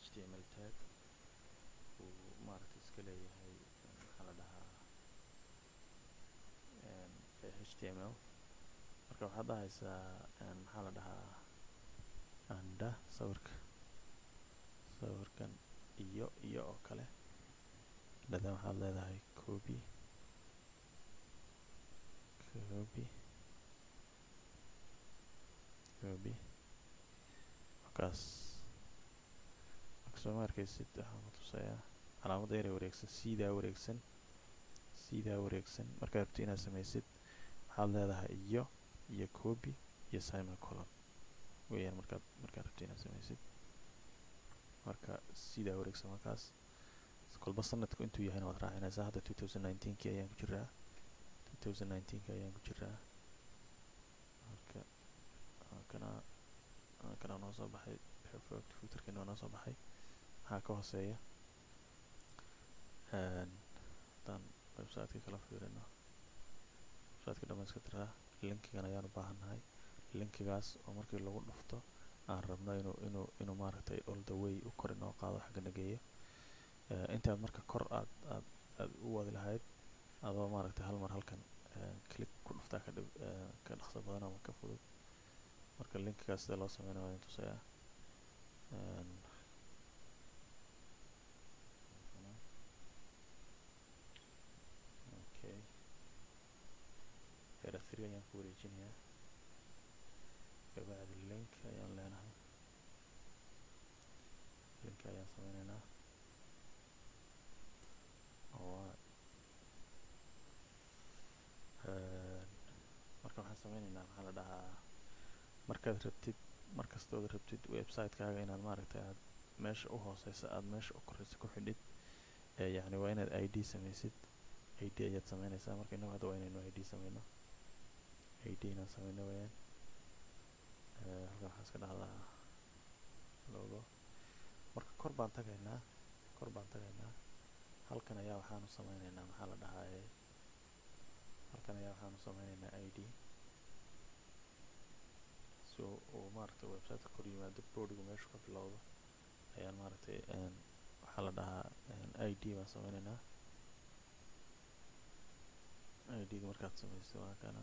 html tag uu maaragtay iska leeyahay maxaa la dhahaa html marka waxaad dhahaysaa maxaa la dhahaa anda sawirkan iyo oo kale dadan waxaad leedahay copy markaas soo markaysid waxaan ku tusayaa calaamadda yar ee wareegsan siidaa wareegsan markaad rabto inaad samaysid waxaad leedahay iyo copy iyo semicolon weeyaan markaad rabto inaad samaysid marka siidaa wareegsan markaas kolba sanadku intuu yahayna waad raacinaysaa hadda 2019 ayaan ku jiraa marka kana noo soo baxay perfect footer-keena noo soo baxay maxaa ka hooseeya haddaan website-ka kala fiirino website-ka dhammayska tiraa linkigan ayaan u baahannahay linkigaas oo markii lagu dhufto aan rabno inuu maaragtay all the way u kor inoo qaado xagga nageeyo intaad marka kor aad u wadi lahayd adoo maaragtay hal mar halkan click ku dhuftaa ka dhaqso badan ama ka fudud marka linkigaas sida loo sameynayo waan tusayaa okay header 3 ayaan ku wareejinayaa kabacdi link ayaan leenahay link ayaan sameynaynaa marka waxaan sameynaynaa maxaa la dhahaa markastood rabtid website-kaaga inaad maaragtay aad meesha u hooseysa aad meesha u koreysa ku xidhid yacni waa inaad id samaysid id ayaad sameynaysaa marka innagu hadda waa inaynu id sameyno id inaan sameyno weeyaan halkan waxaan iska dhahdaa logo marka kor baan tagaynaa halkan ayaa waxaanu sameynaynaa maxaa la dhahaa halkan ayaa waxaanu sameynaynaa id si uu maaragtay website-ka kor yimaado boodigu meeshu ka bilowdo ayaan maaragtay waxaa la dhahaa id baan sameynaynaa id-ga markaad samaysid waa kana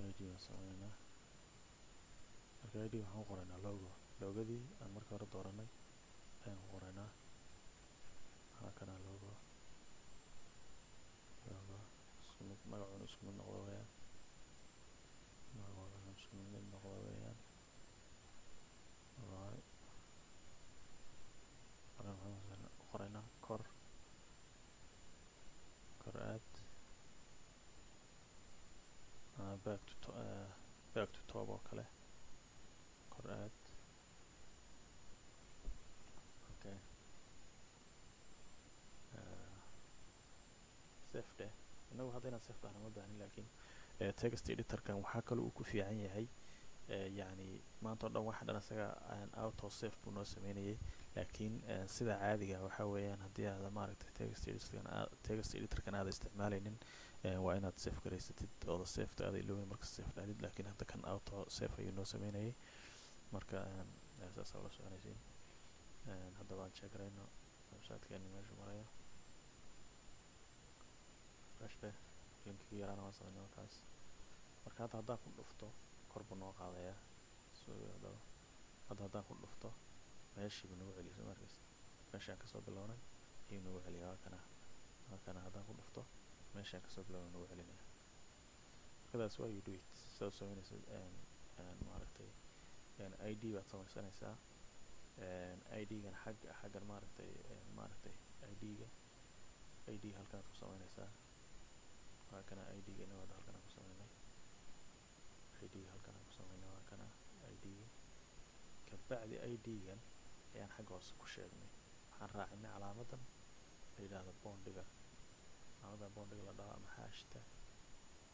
id baan sameynaynaa marka id waxaan u qoraynaa logadii aan marka hore dooranay ayaan ku qoraynaa kana logo magacuna isku mid noqdo weeyaan magacuna isku mid noqdo weeyaan wallahi waxaan qoraynaa kor aad back to top oo kale kor aad okay save dheh inagu hadda inaan save dhahna ma baahnin laakiin text editorkan waxaa kale uu ku fiican yahay يعني maanta oo dhan waxa dhan isaga auto save buu noo sameynayay laakiin sida caadiga waxa weeyaan haddii aad maaragtay text editorkan aad isticmaalaynin waa inaad save garaysatid oo save aad ilowin marka save dhahdid laakiin hadda kan auto save ayuu noo sameynayay marka saas la soconaysiin hadda waan check garayno website-keeni meesha marayo refresh dheh linkigii yaraana waan sameynay markaas marka hadda haddaan ku dhufto kor buu noo qaadayaa hadda haddaan ku dhufto meeshii buu nagu celiyay soo markays meeshaan kasoo bilownay ayuu nagu celiyaa waa kana haddaan ku dhufto meeshaan kasoo bilownay nagu celinaya marka that's why you do it sidaad samaynaysid maaragtay id baad samaysanaysaa id-gan xaggan maaragtay id halkanaad ku samaynaysaa waa kana id-ga inaad halkan ku samaynay id halkan ku samaynay waa kana id kabacdi id-gan ayaan xagga hoose ku sheegnay waxaan raacinay calaamadan la yidhaahdo bondiga calaamadan bondiga la dhaho ama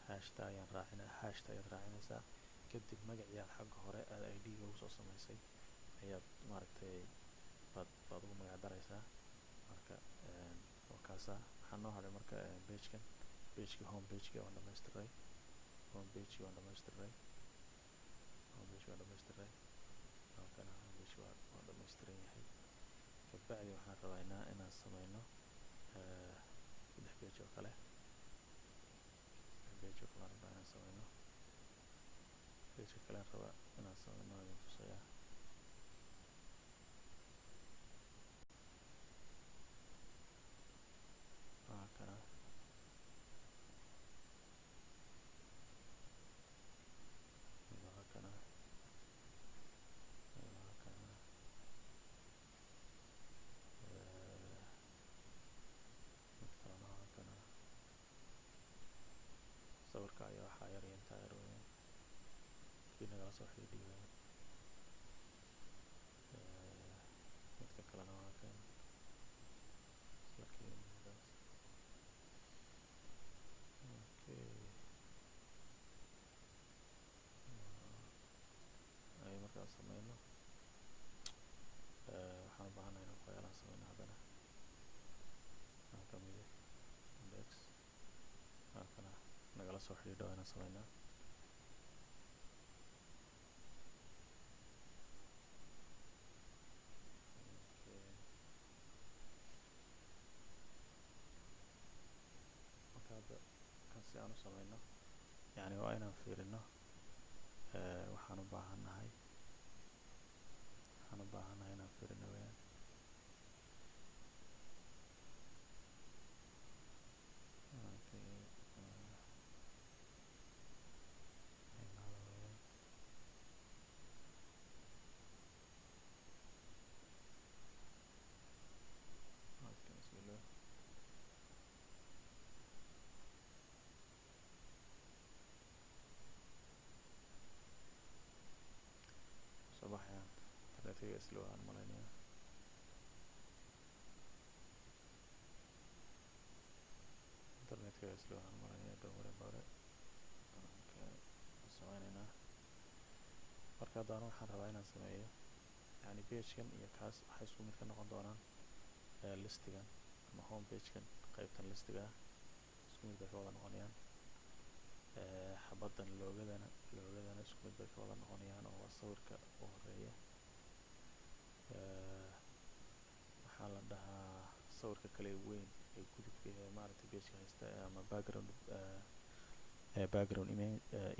hashta ayaan raacinay hashta ayaad raacinaysaa kadib magaciyaad xagga hore aad id-ga ugu soo samaysay ayaad maaragtay baad ugu magac daraysaa marka wakaasa waxaa noo hadhay marka pageka home pageki waan dhamaystiray home pageki waan dhamaystiray halkana home pageki waa dhamaystiran yahay kabacdi waxaan rabaynaa inaan sameyno 3 page oo kale pageka kale rabaa inaan sameyno pageka kale rabaa inaan sameyno ayaan tusayaa halkana sawirka ayaa waxaa yar intaa yar weeyaan kii nagala soo xidhiidhi weeyaan midka kalena waa kan isla keenadaas okay ay markaan sameyno waxaan u baahanahay inaan waxyaalaan sameyno haddana waxaan ka mid index halkana nagala soo xidhiidho inaan sameynaa marka hadda kan si aan u sameyno yani waa inaan fiirino waxaan u baahannahay inaan fiirino weeyaan صباحيا ثلاثية اسلوها المالينية internetka isla waxaan maranaya dhowr bare sameynayna marka haddana waxaan rabaa inaan sameeyo yani pagekan iyo kaas waxay isku mid ka noqon doonaan listigan ama home pagekan qaybtan listiga isku mid bay ka wada noqonayaan xabadan loogadana isku mid bay ka wada noqonayaan oo waa sawirka u horeeya waxaa la dhahaa sawirka kale weyn ee gudubka ee maaragtay pageka haysta ama background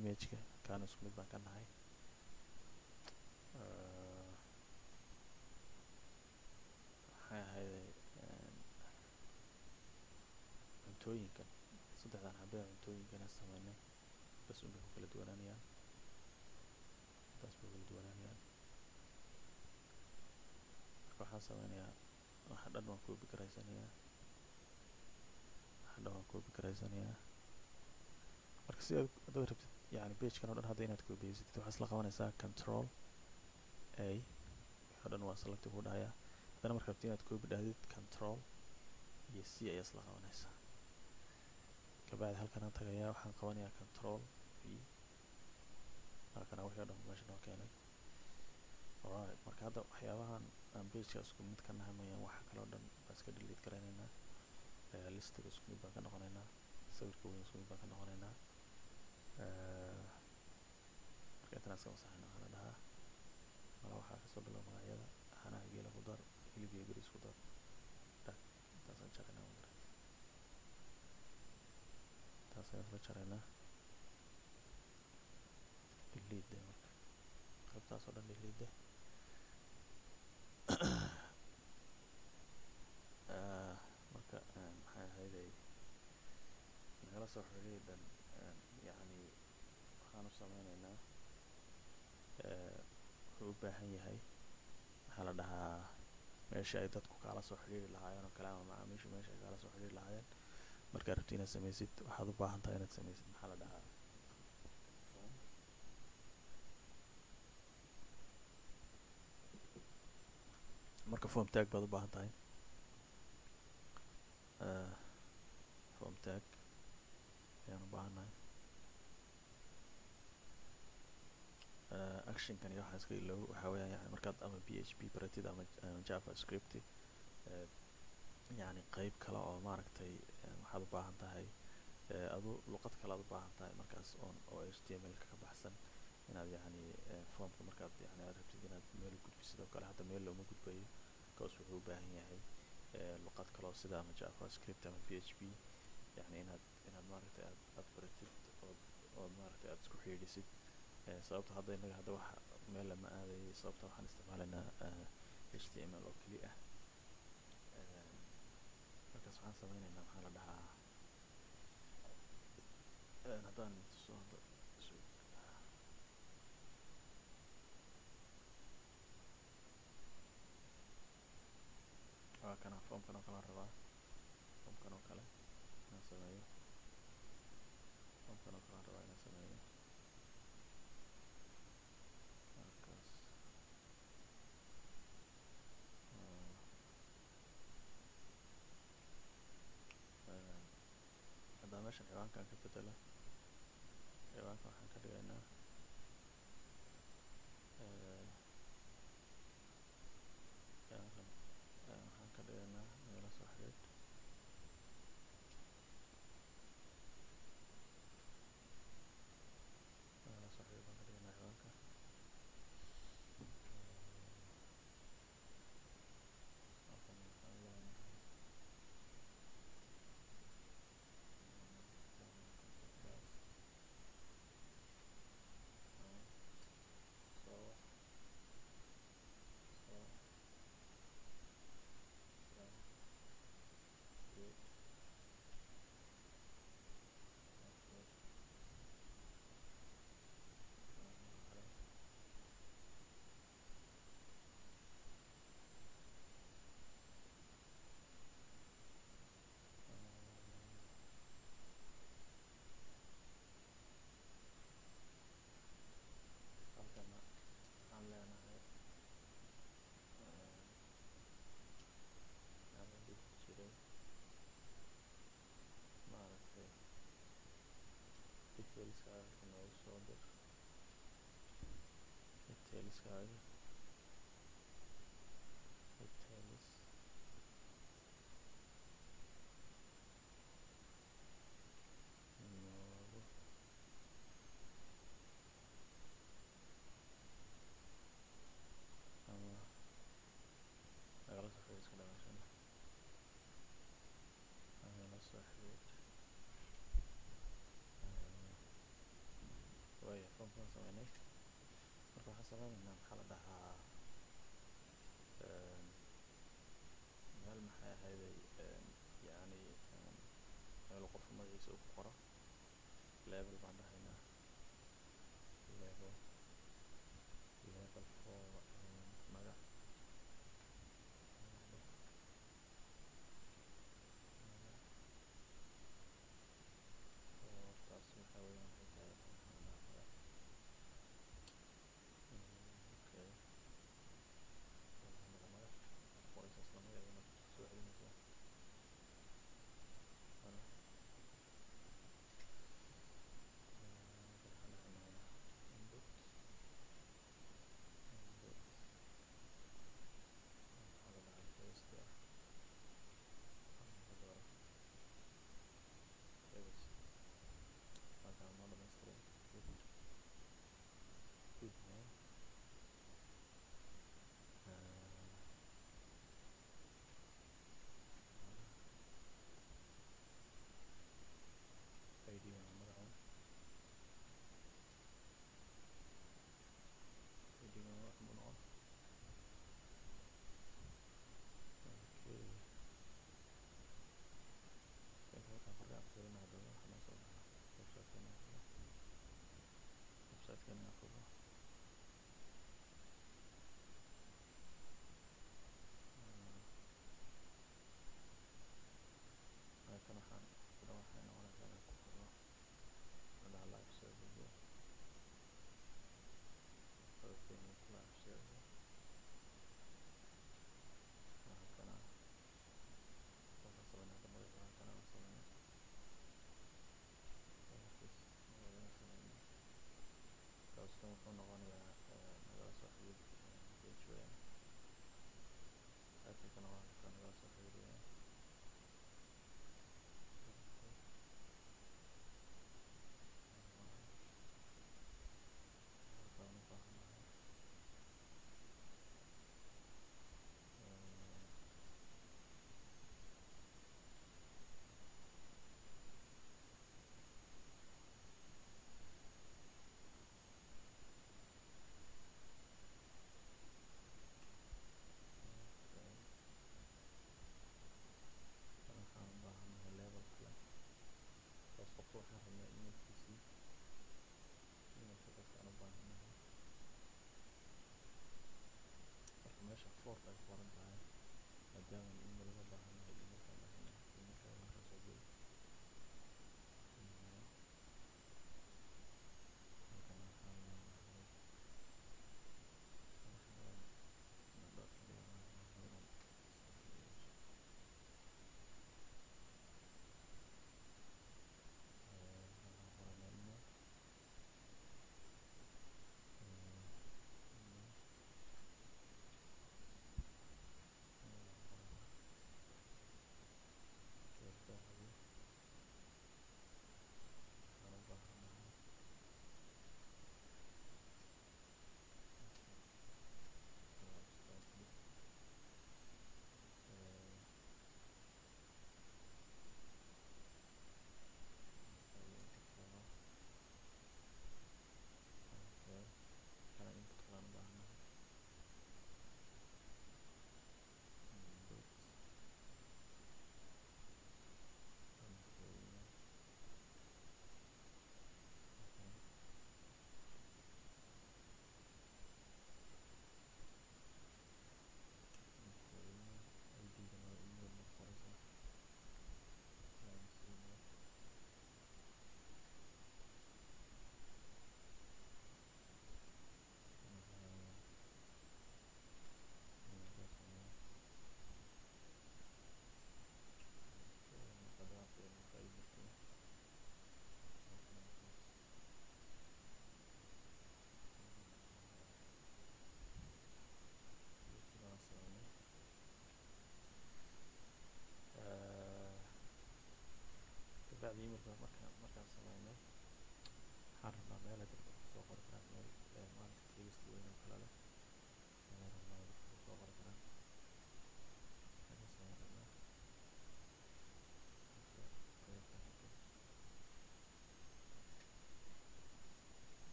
imageka kaana isku mid baan ka nahay waxay ahayd cuntooyinkan saddexdan xabee cuntooyinkana sameynay bas unbay ku kala duwanaanayaan taas bay kala duwanaanayaan marka waxaan sameynayaa waxa dhan waan copy garaysanayaa marka si aad rabtid yani pagekan oo dhan hadda inaad copyysatid waxaad isla qabanaysaa control a wixii oo dhan waa select ku dhahayaa haddana marka rabtid inaad copy dhahdid control iyo c ayaa isla qabanaysaa kabacdi halkan aan tagayaa waxaan qabanayaa control v halkana wixii oo dhan meesha noo keenay alright marka hadda waxyaabahan aan pageka isku mid ka nahay mooyaan waxa kale oo dhan baan iska delete garaynaynaa listiga isku mid baan ka noqonaynaa sawirka weyn isku mid baan ka noqonaynaa marka intaan iska masaxayna waxaa la dhahaa mala waxaa kasoo bilow magacyada hanaha geela ku dar hilib iyo bariis ku dar dhag intaasaan jaraynaa wadareed intaasaan isla jaraynaa delete marka qaybtaas oo dhan delete marka maxay ahayday nagala soo xiriidan yani waxaan u sameynaynaa wuxuu u baahan yahay waxaa la dhahaa meesha ay dadku kaala soo xiriiri lahaayeen oo kale ama macaamiishu meesha ay kaala soo xiriiri lahaayeen markaad rabti inaad samaysid waxaad u baahan tahay inaad samaysid maxaa la dhahaa marka form tag baad u baahan tahay form tag ayaan u baahannahay actionkan iyo waxaa iska iloow waxaa weeyaan yani markaad ama php baratid ama javascript yani qeyb kale oo maaragtay waxaad u baahan tahay adu luqad kale aad u baahan tahay markaas oo html-ka ka baxsan inaad yani formka markaad yani aad rabtid inaad meel gudbisid oo kale hadda meel looma gudbayo kaas wuxuu u baahan yahay luqad kale oo sida ama javascript ama php yani inaad maaragtay aad baratid ood maaragtay aad isku xidhiidhisid sababta hadda inaga hadda wax meel lama aadayay sababta waxaan isticmaalaynaa html oo keli ah markaas waxaan sameynaynaa maxaa la dhahaa haddaan tuso hadda waa kana formkan oo kale rabaa formkan oo kale inaan sameeyo formkan oo kale rabaa inaan sameeyo markaas haddaan meeshan ciwaankan ka bedelo ciwaanka waxaan ka dhigaynaa ciwaankan waxaan ka dhigaynaa nagala soo xiriid nagala soo xiriid baan ka dhigaynaa ciwaanka halkan waxaan leenahay detailskaaga noogu soo dir detailskaaga details noogu ama nagala soo xiriir iska dhamaashana nagala soo xiriir waaya formkaan sameynay marka waxaan sameynaynaa maxaa la dhahaa meel maxay ahayday yani meel qofka magaciisa uu ku qoro level baan dhahaynaa level for magac taas maxaa weeyaan waxay tahay maxaa la dhahaa okay magac qoraysa isla magaceena soo celinaysaa ana waxaan dhahaynaa input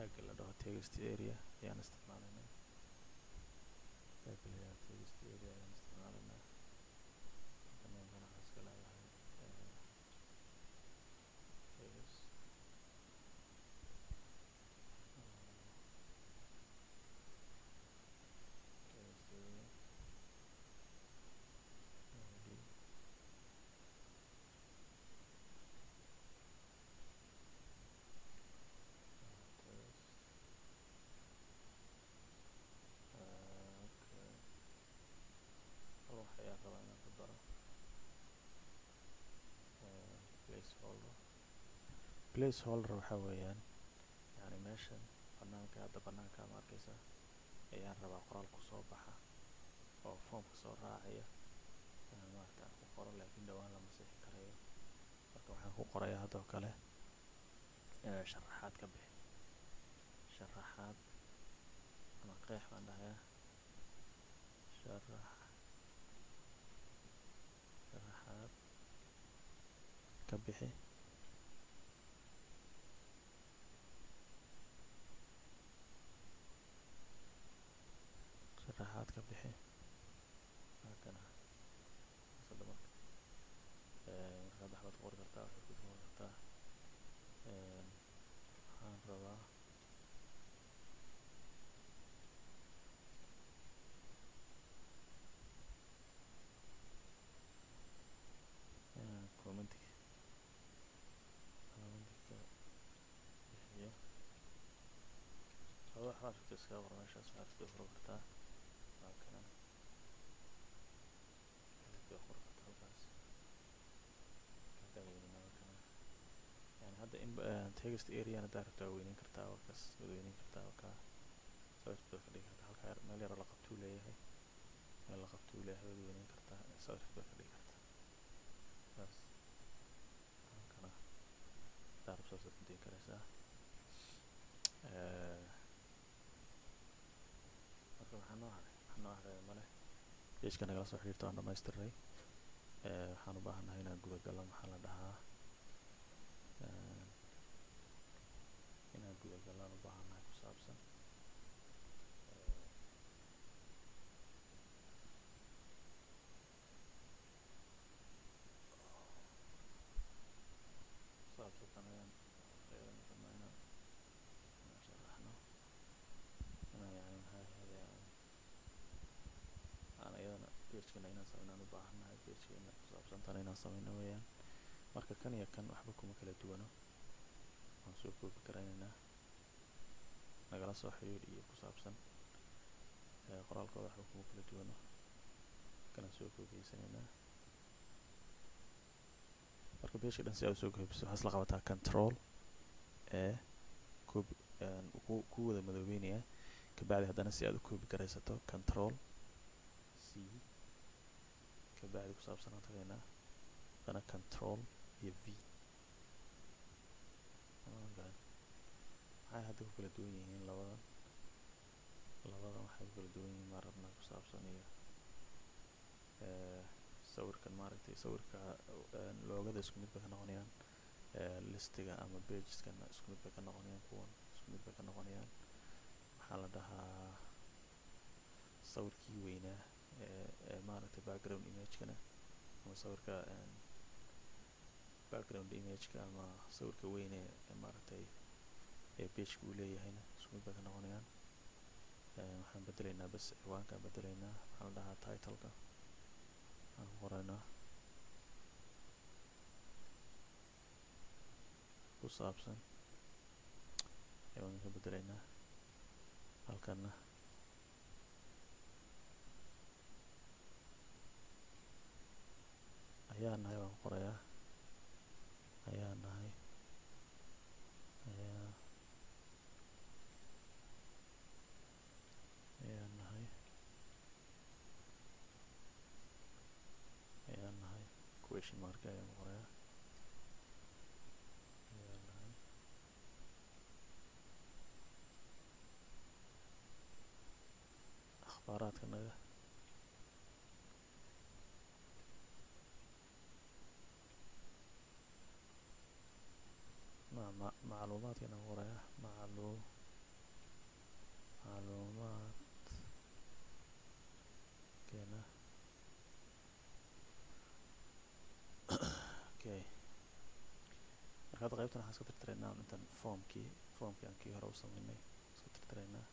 tagga la dhaho text area ayaan isticmaalaynaa. tagga la yidhaahdo text area ayaan isticmaalaynaa. namekana waxaa iska leedahay text text area id text okay. hal wax ayaan rabaa inaan ku daro placeholder waxaa weeyaan yani meeshan banaanka hadda banaanka ma arkaysa ayaan rabaa qoraal kusoo baxa oo foomka soo raacaya maaragta aan ku qoro laakiin dhawaan la masixi karayo. marka waxaan ku qorayaa haddoo kale sharaxaad ka bixi, sharaxaad ama qeex baan dhahayaa sharaxaad ka bixi sharaxaad ka bixi halkana sada marka markaad waxbaad qori kartaa waxaad ku qori kartaa waxaan rabaa commentiga bixiyo adoo waxbaad rabta iskaga qor meeshaas waxaad iskaga qori kartaa halkana iskaga qori kartaa halkaas halkana yani hadda in text area haddaa rabtaa weyneyn kartaa halkaas weyneyn kartaa halkaa sawirka baad ka dhigi kartaa halkaa meel yar oo la qabtuu leeyahay meel la qabtuu leeyahay waad weyneyn kartaa sawirka baad ka dhigi kartaa saas halkana haddaa rabto saas ku dayin karaysaa. marka waxaa noo haray male pageka nagala soo xiriirta waan dhamaystiray. waxaan u baahannahay inaan gudagalno maxaa la dhahaa inaan gudagallaan u baahannahay ku saabsan saabsatan ayaan rabnaa inaan sharaxno inaan yani maxaa ahayd aan iyadana pagekana inaan sameynaan u baahannahay pagekana ku saabsantana inaan sameyno weeyaan. marka kan iyo kan waxba kuma kala duwano waan soo koobi karaynaynaa nagala soo xiriir iyo ku saabsan qoraalkooda waxba kuma kala duwano kanaan soo koobiyeysanayna. marka pageka dhan si aad usoo koobiso waxaad isla qabataa control ku wada madoobeynaya kabacdi haddana si aad u koobi garaysato control c kabacdi ku saabsan aan tagaynaa haddana control iyo v. maxay hadda ku kala duwan yihiin labadan waxay ku kala duwan yihiin maa rabnaa ku saabsan iyo sawirkan maaragtay sawirka loogada isku mid bay ka noqonayaan listiga ama pageskana isku mid bay ka noqonayaan kuwan isku mid bay ka noqonayaan. waxaa la dhahaa sawirkii weynaa maaragtay background imagekana ama sawirka background imageka ama sawirka weyne maaragtay pageka uu leeyahayna isku mid bay ka noqonayaan. waxaan bedelaynaa bas ciwaankaan bedelaynaa waxaa la dhahaa titleka aan ku qoraynaa ku saabsan ciwaanka ka bedelaynaa halkana ayaa nahay waan qorayaa ayaa nahay ayaa nahay ayaa nahay question mark ayaan qorayaa ayaa nahay akhbaaraadka naga macluumaadka inaan qorayaa halkan waxaan iska tirtiraynaa intan formkii aan kii hore u sameynay iska tirtiraynaa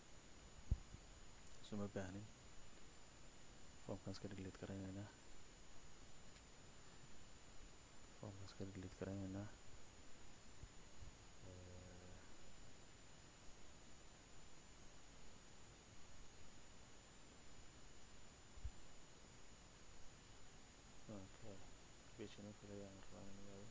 suma baahnin formkan iska delete garaynaynaa okay page inuu kale ayaan rabaa inaan ogaado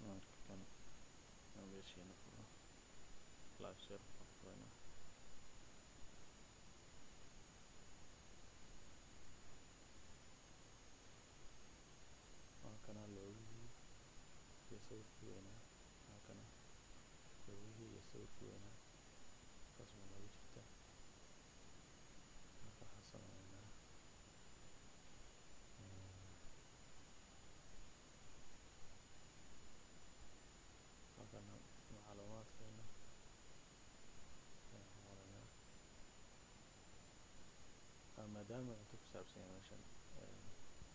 markan aan meeshiina furo live share furayna halkana loogihii iyo sawirkii weynaa halkana loogihii iyo sawirkii weynaa taas waa noogu jirta marka waxaan sameynaa halkana macluumaadkeena ayaan qoranaa maadaama cunto ku saabsan yahay meeshan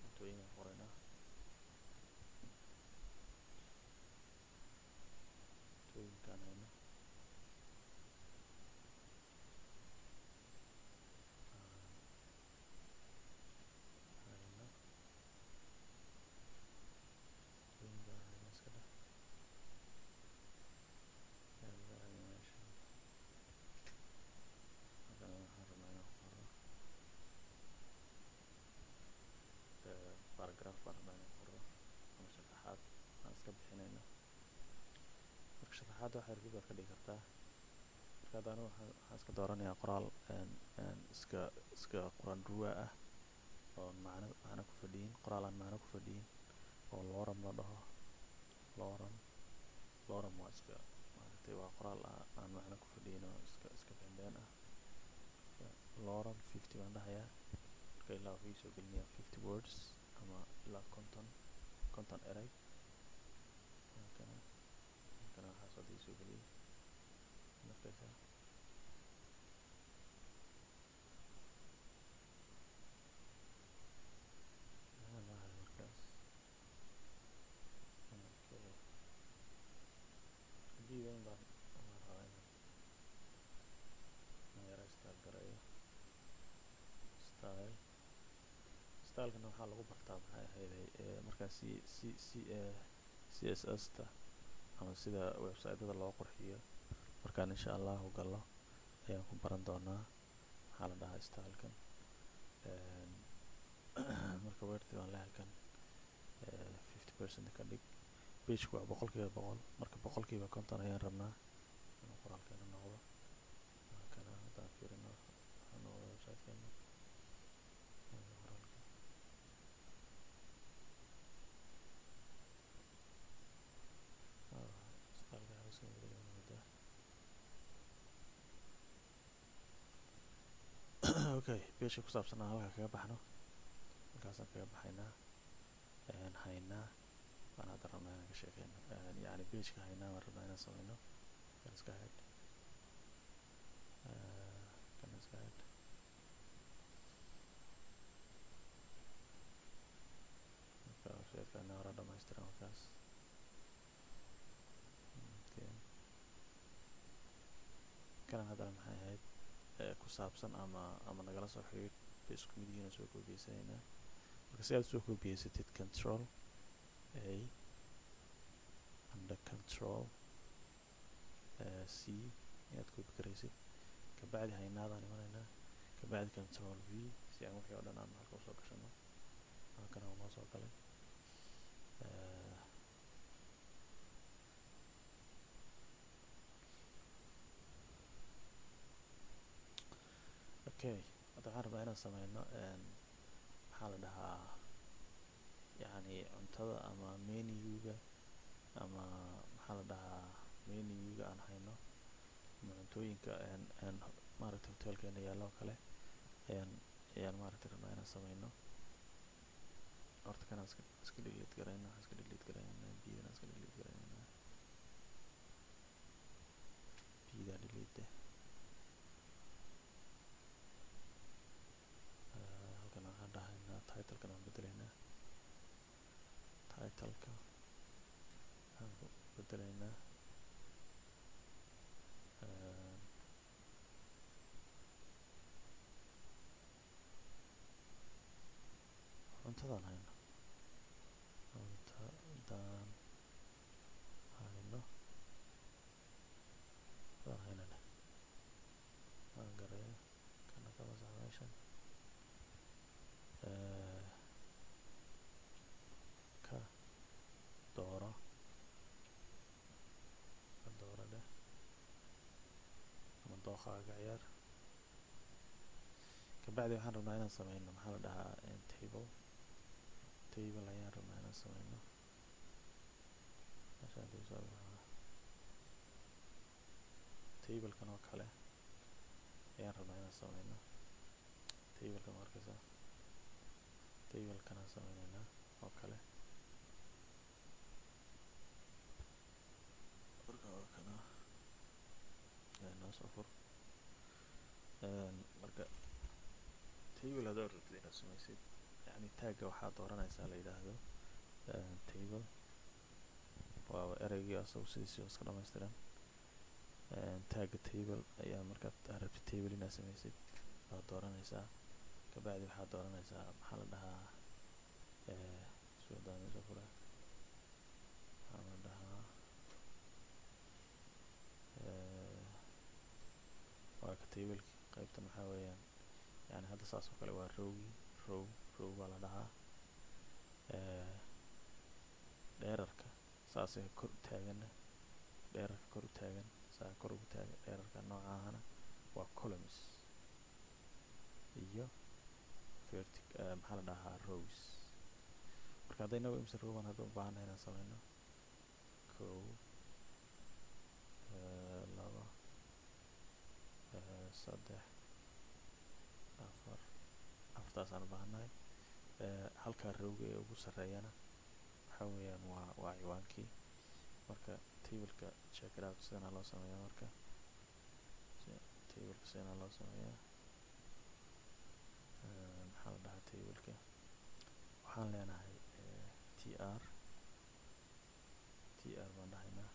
cuntooyin aan qoranaa cuntooyinkaan hayno paragraph baan rabnaa inaan qoro ama sharaxaad aan iska bixinayno marka sharaxaadda waxaa review baad ka dhigi kartaa marka hadda anigu waxaan iska dooranayaa qoraal iska qoran ruwa ah oo macno ku fadhiyin qoraal aan macno ku fadhiyin oo lorem la dhaho lorem waa iska maaragtay waa qoraal aan macno ku fadhiyin oo iska beenbeen ah lorem 50 baan dhahayaa marka ilaa wuxuu soo gelinayaa 50 words ama ilaa konton eray halkana waxaa soo soo geliyay markaysaa markaas diiweyn baan rabaa inaan yara style gareeyo stylekana waxaa lagu bartaa maxay ahayday markaas CSS ta ama sida website-ada loo qurxiyo markaan insha allahu gallo ayaan ku baran doonaa maxaa la dhahaa stylekan marka weerti baan lehalkan 50% ka dhig pageka waa 100% marka 100% ayaan rabnaa inuu qoraalkeena noqdo halkana haddaan fiirino waxaa noqdo website-keena okay pageka ku saabsanaa halkaa kaga baxno halkaasaan kaga baxaynaa haynaa baan hadda rabnaa inaan ka sheekeyno yani pageka haynaa baan rabnaa inaan sameyno kan iska head marka website-kana hore dhamaystiran halkaas kanan haddana maxay ahayd ku saabsan ama nagala soo xiriir bay isku mid yihiin oo soo koobiyeysanayna marka si aad soo koobiyeysatid control a under control c inaad koobi karaysid kabacdi haynaadaan imanaynaa kabacdi control v si aan wixii oo dhan aan halka usoo gashano halkana waa noo soo galay okay hadda waxaan rabaa inaan sameyno maxaa la dhahaa yani cuntada ama menuga ama maxaa la dhahaa menuga aan hayno ama cuntooyinka maaragtay hotelkeena yaalo oo kale ayaan maaragtay rabnaa inaan sameyno. horta kanaan iska delete garayna waxaan iska delete garaynaa bidana iska delete garaynaa bida delete halkan waxaan dhahaynaa title-kan aan bedelaynaa title-ka waxaan ku bedelaynaa cuntadaan hayno cuntadaan hayno cuntadaan hayno leh aan gareeyo kana ka masax meeshan ka dooro ka dooro leh ama dooqaaga ciyaar kabacdi waxaan rabnaa inaan sameyno maxaa la dhahaa table ayaan rabnaa inaan sameyno meeshaan dib soo baxaa table-kan oo kale ayaan rabnaa inaan sameyno table-kan markaysa table-kan aan sameynaynaa oo kale marka oo kana noo soo fur marka table haddaad rabtid inaad sameysid yani tagga waxaad dooranaysaa la yidhaahdo table waa ereygii asagu sidiisii iska dhamaystiran tagga table ayaa markaad rabtid table inaad sameysid waad dooranaysaa kabacdi waxaad dooranaysaa maxaa la dhahaa suudan soo fura maxaa la dhahaa waa ka tableki qaybtan waxaa weeyaan yani hadda saas oo kale waa rowgii row baa la dhahaa dheerarka saasee kor u taaganna dheerarka kor u taagan saa kor ugu taagan dheerarka noocaahana waa columns iyo maxaa la dhahaa rows marka haddaynagu imse rowan hadda u baahannahay inaan sameyno 1 2 3 4 afartaasaan u baahannahay halkaa rowga ee ugu sarreeyana waxaa weeyaan waa ciwaankii marka tableka check it out sidanaa loo sameeyaa marka tableka sidanaa loo sameeyaa maxaa la dhahaa tableka waxaan leenahay tr baan dhahaynaa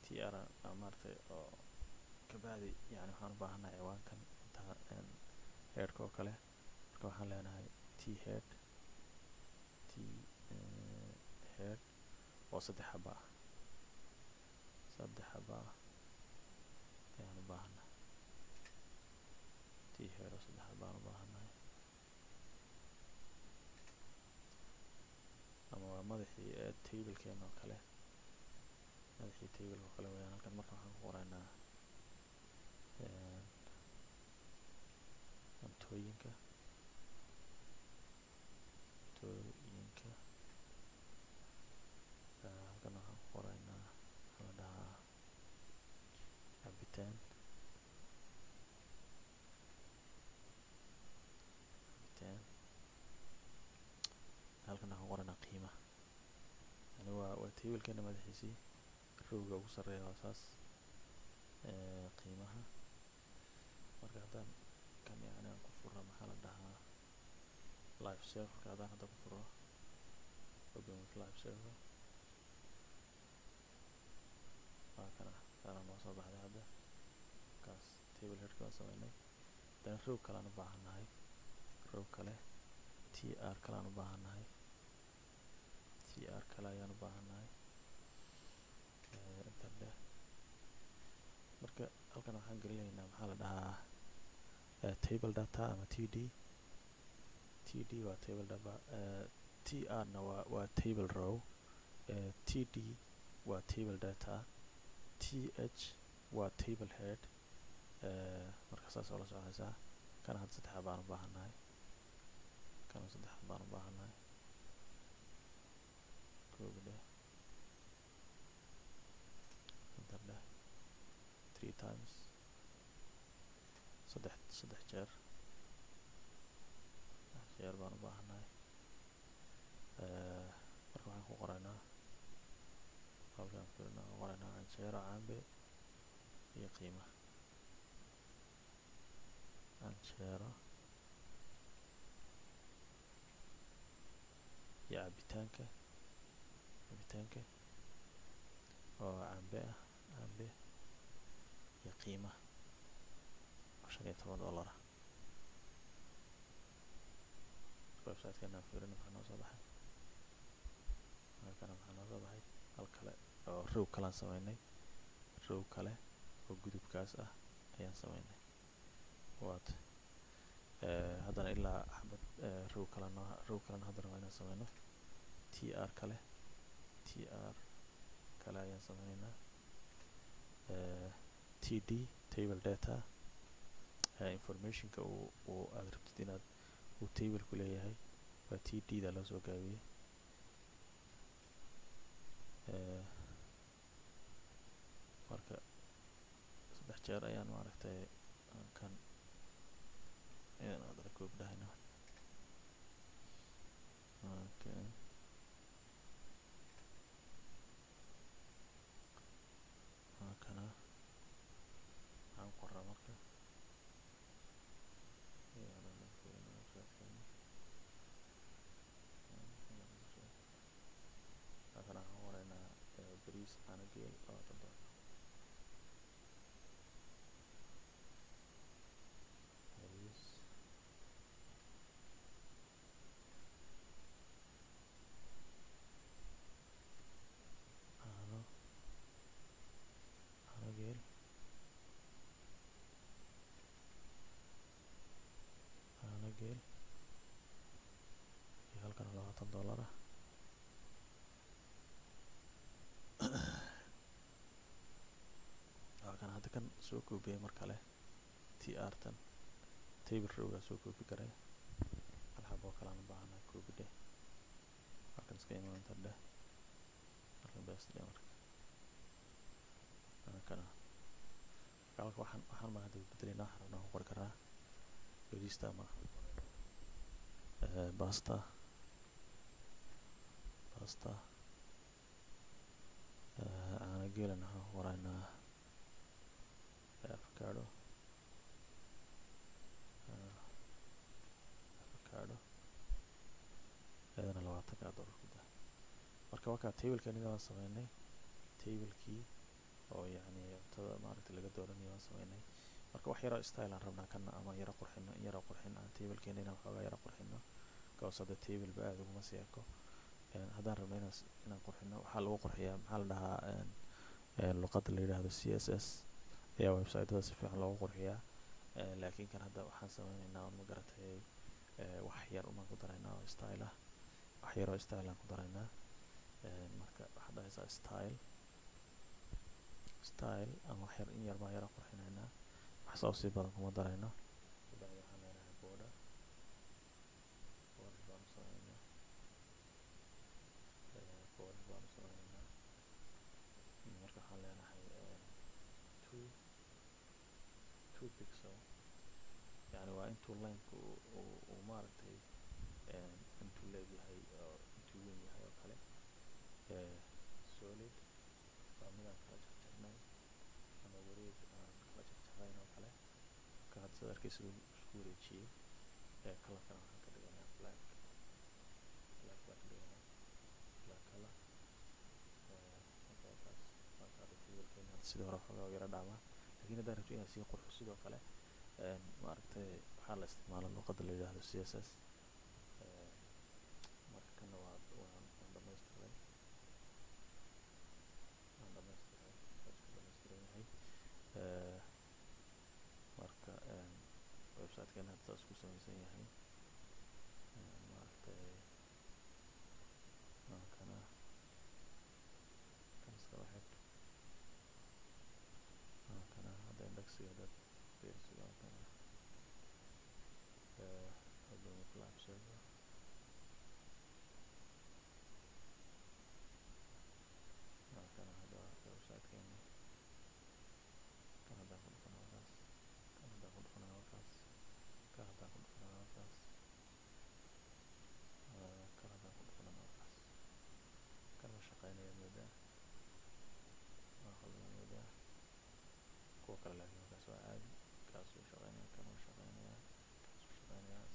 tr maaragtay oo kabacdi yani waxaan u baahannahay ciwaankan intaa headka oo kale marka waxaan leenahay t head oo 3 xaba ah 3 xaba ah ayaan u baahannahay t head oo 3 xaba aan u baahannahay ama waa madaxii tablekeena oo kale madaxii table oo kale weeyaan halkan marka waxaan ku qoraynaa cuntooyinka halkan waxaan ku qoraynaa maxaa la dhahaa cabitaan halkan waxaan ku qoraynaa qiimaha yani waa tablekeena madaxiisii rowga ugu sarreeya waa saas qiimaha marka haddaan kan yani aan ku furo maxaa la dhahaa live serverka haddaan hadda ku furo open with live server waa kana saanaa noo soo baxday hadda kaas table headka waan sameynay dan row kale aan u baahannahay row kale tr kale aan u baahannahay tr kale ayaan u baahannahay intan dheh marka halkan waxaan gelinaynaa maxaa la dhahaa table data ama td td waa table daba tr na waa table row td waa table data th waa table head marka saas oo la soconaysaa kana hadda saddex baan u baahanahay kana saddex baan u baahanahay koobde interne 3 times saddex jeer baan u baahanahay marka waxaan ku qoraynaa halkaan fiirina ku qoraynaa canjeero cambe iyo qiimaha canjeero iyo cabitaanka oo cambe iyo qiimaha $15 website-keena fiirina maxaa noo soo baxay halkana maxaa noo soo baxay hal kale oo row kalaan sameynay row kale oo gudubkaas ah ayaan sameynay waad haddana ilaa xabad row kalena haddana waa inaan sameyno tr kale ayaan sameynaynaa td table data informationka uu aad rabtid inaad uu table ku leeyahay waa td da loo soo gaabiyey marka saddex jeer ayaan maaragtay kan ayaan hadana koob dhahayna okay kana waxaan qoraa marka halkan waxaan qoraynaa bariis caano geel $20 bariis caano geel iyo halkan $20 halkan hadda kan soo koobiyey mar kale tr tan table rowga soo koobi karay hal xabo oo kale aan u baahanahay koobi dheh halkan iska imaan inta dheh halkan best dheh marka kana halka waxaan baan hadda bedelinaa waxaan rabnaa ku qori karaa bariista ama basta caano geelana waxaan ku qoraynaa avocado iyadana $20 ku dah marka wakaa tablekeenii waan sameynay tablekii oo yacni cuntada maaragtay laga dooranayo waan sameynay marka wax yaroo style aan rabnaa kana ama yaro qurxino aan tablekeenii inaan waxoogaa yaro qurxino kaas hadda table ba aad uguma sii eko haddaan rabno inaan qurxino waxaa lagu qurxiyaa maxaa la dhahaa luqadda la yidhaahdo css ayaa website-ada si fiican loogu qurxiyaa laakiin kan hadda waxaan sameynaynaa ma garatay wax yar umaan ku daraynaa oo style ah wax yaroo style aan ku daraynaa marka waxaad dhahaysaa style ama wax yar in yar baan yara qurxinaynaa wax soo sii badan kuma darayno kabacdi waxaan leenahay border baan u sameynaa marka waxaan leenahay 2 pixel yani waa intuu lineka uu maaragtay intuu leegyahay oo intuu weyn yahay oo kale solid waa midaan kala jarjarnay ama wareeg aan kala jarjarayn oo kale marka hadda sad arkaysa isku wareejiyey colorkana waxaan ka dhigaynaa black baan ka dhigaynaa black color marka wakaas marka hadda tablekeenii hadda sidii hore waxoogaa u yara dhaamaa lakin haddaan rabto inaad sii qurxo sidoo kale maaragtay waxaa la isticmaalaa luqadda la yidhaahdo css marka kana waan dhamaystiray dhamaystiran yahay marka website-keena hadda saas ku samaysan yahay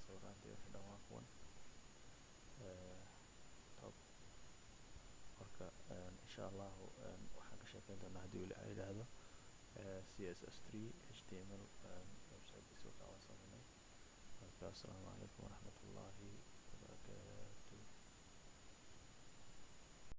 sawiraantii wixii dhan waa kuwan top marka insha allahu waxaan ka sheekeyn doonaa haddii weli ay yidhaahdo css3 html websitekiisa wakaa waa sameynay marka assalaamu calaykum waraxmatullaahi wabarakaatu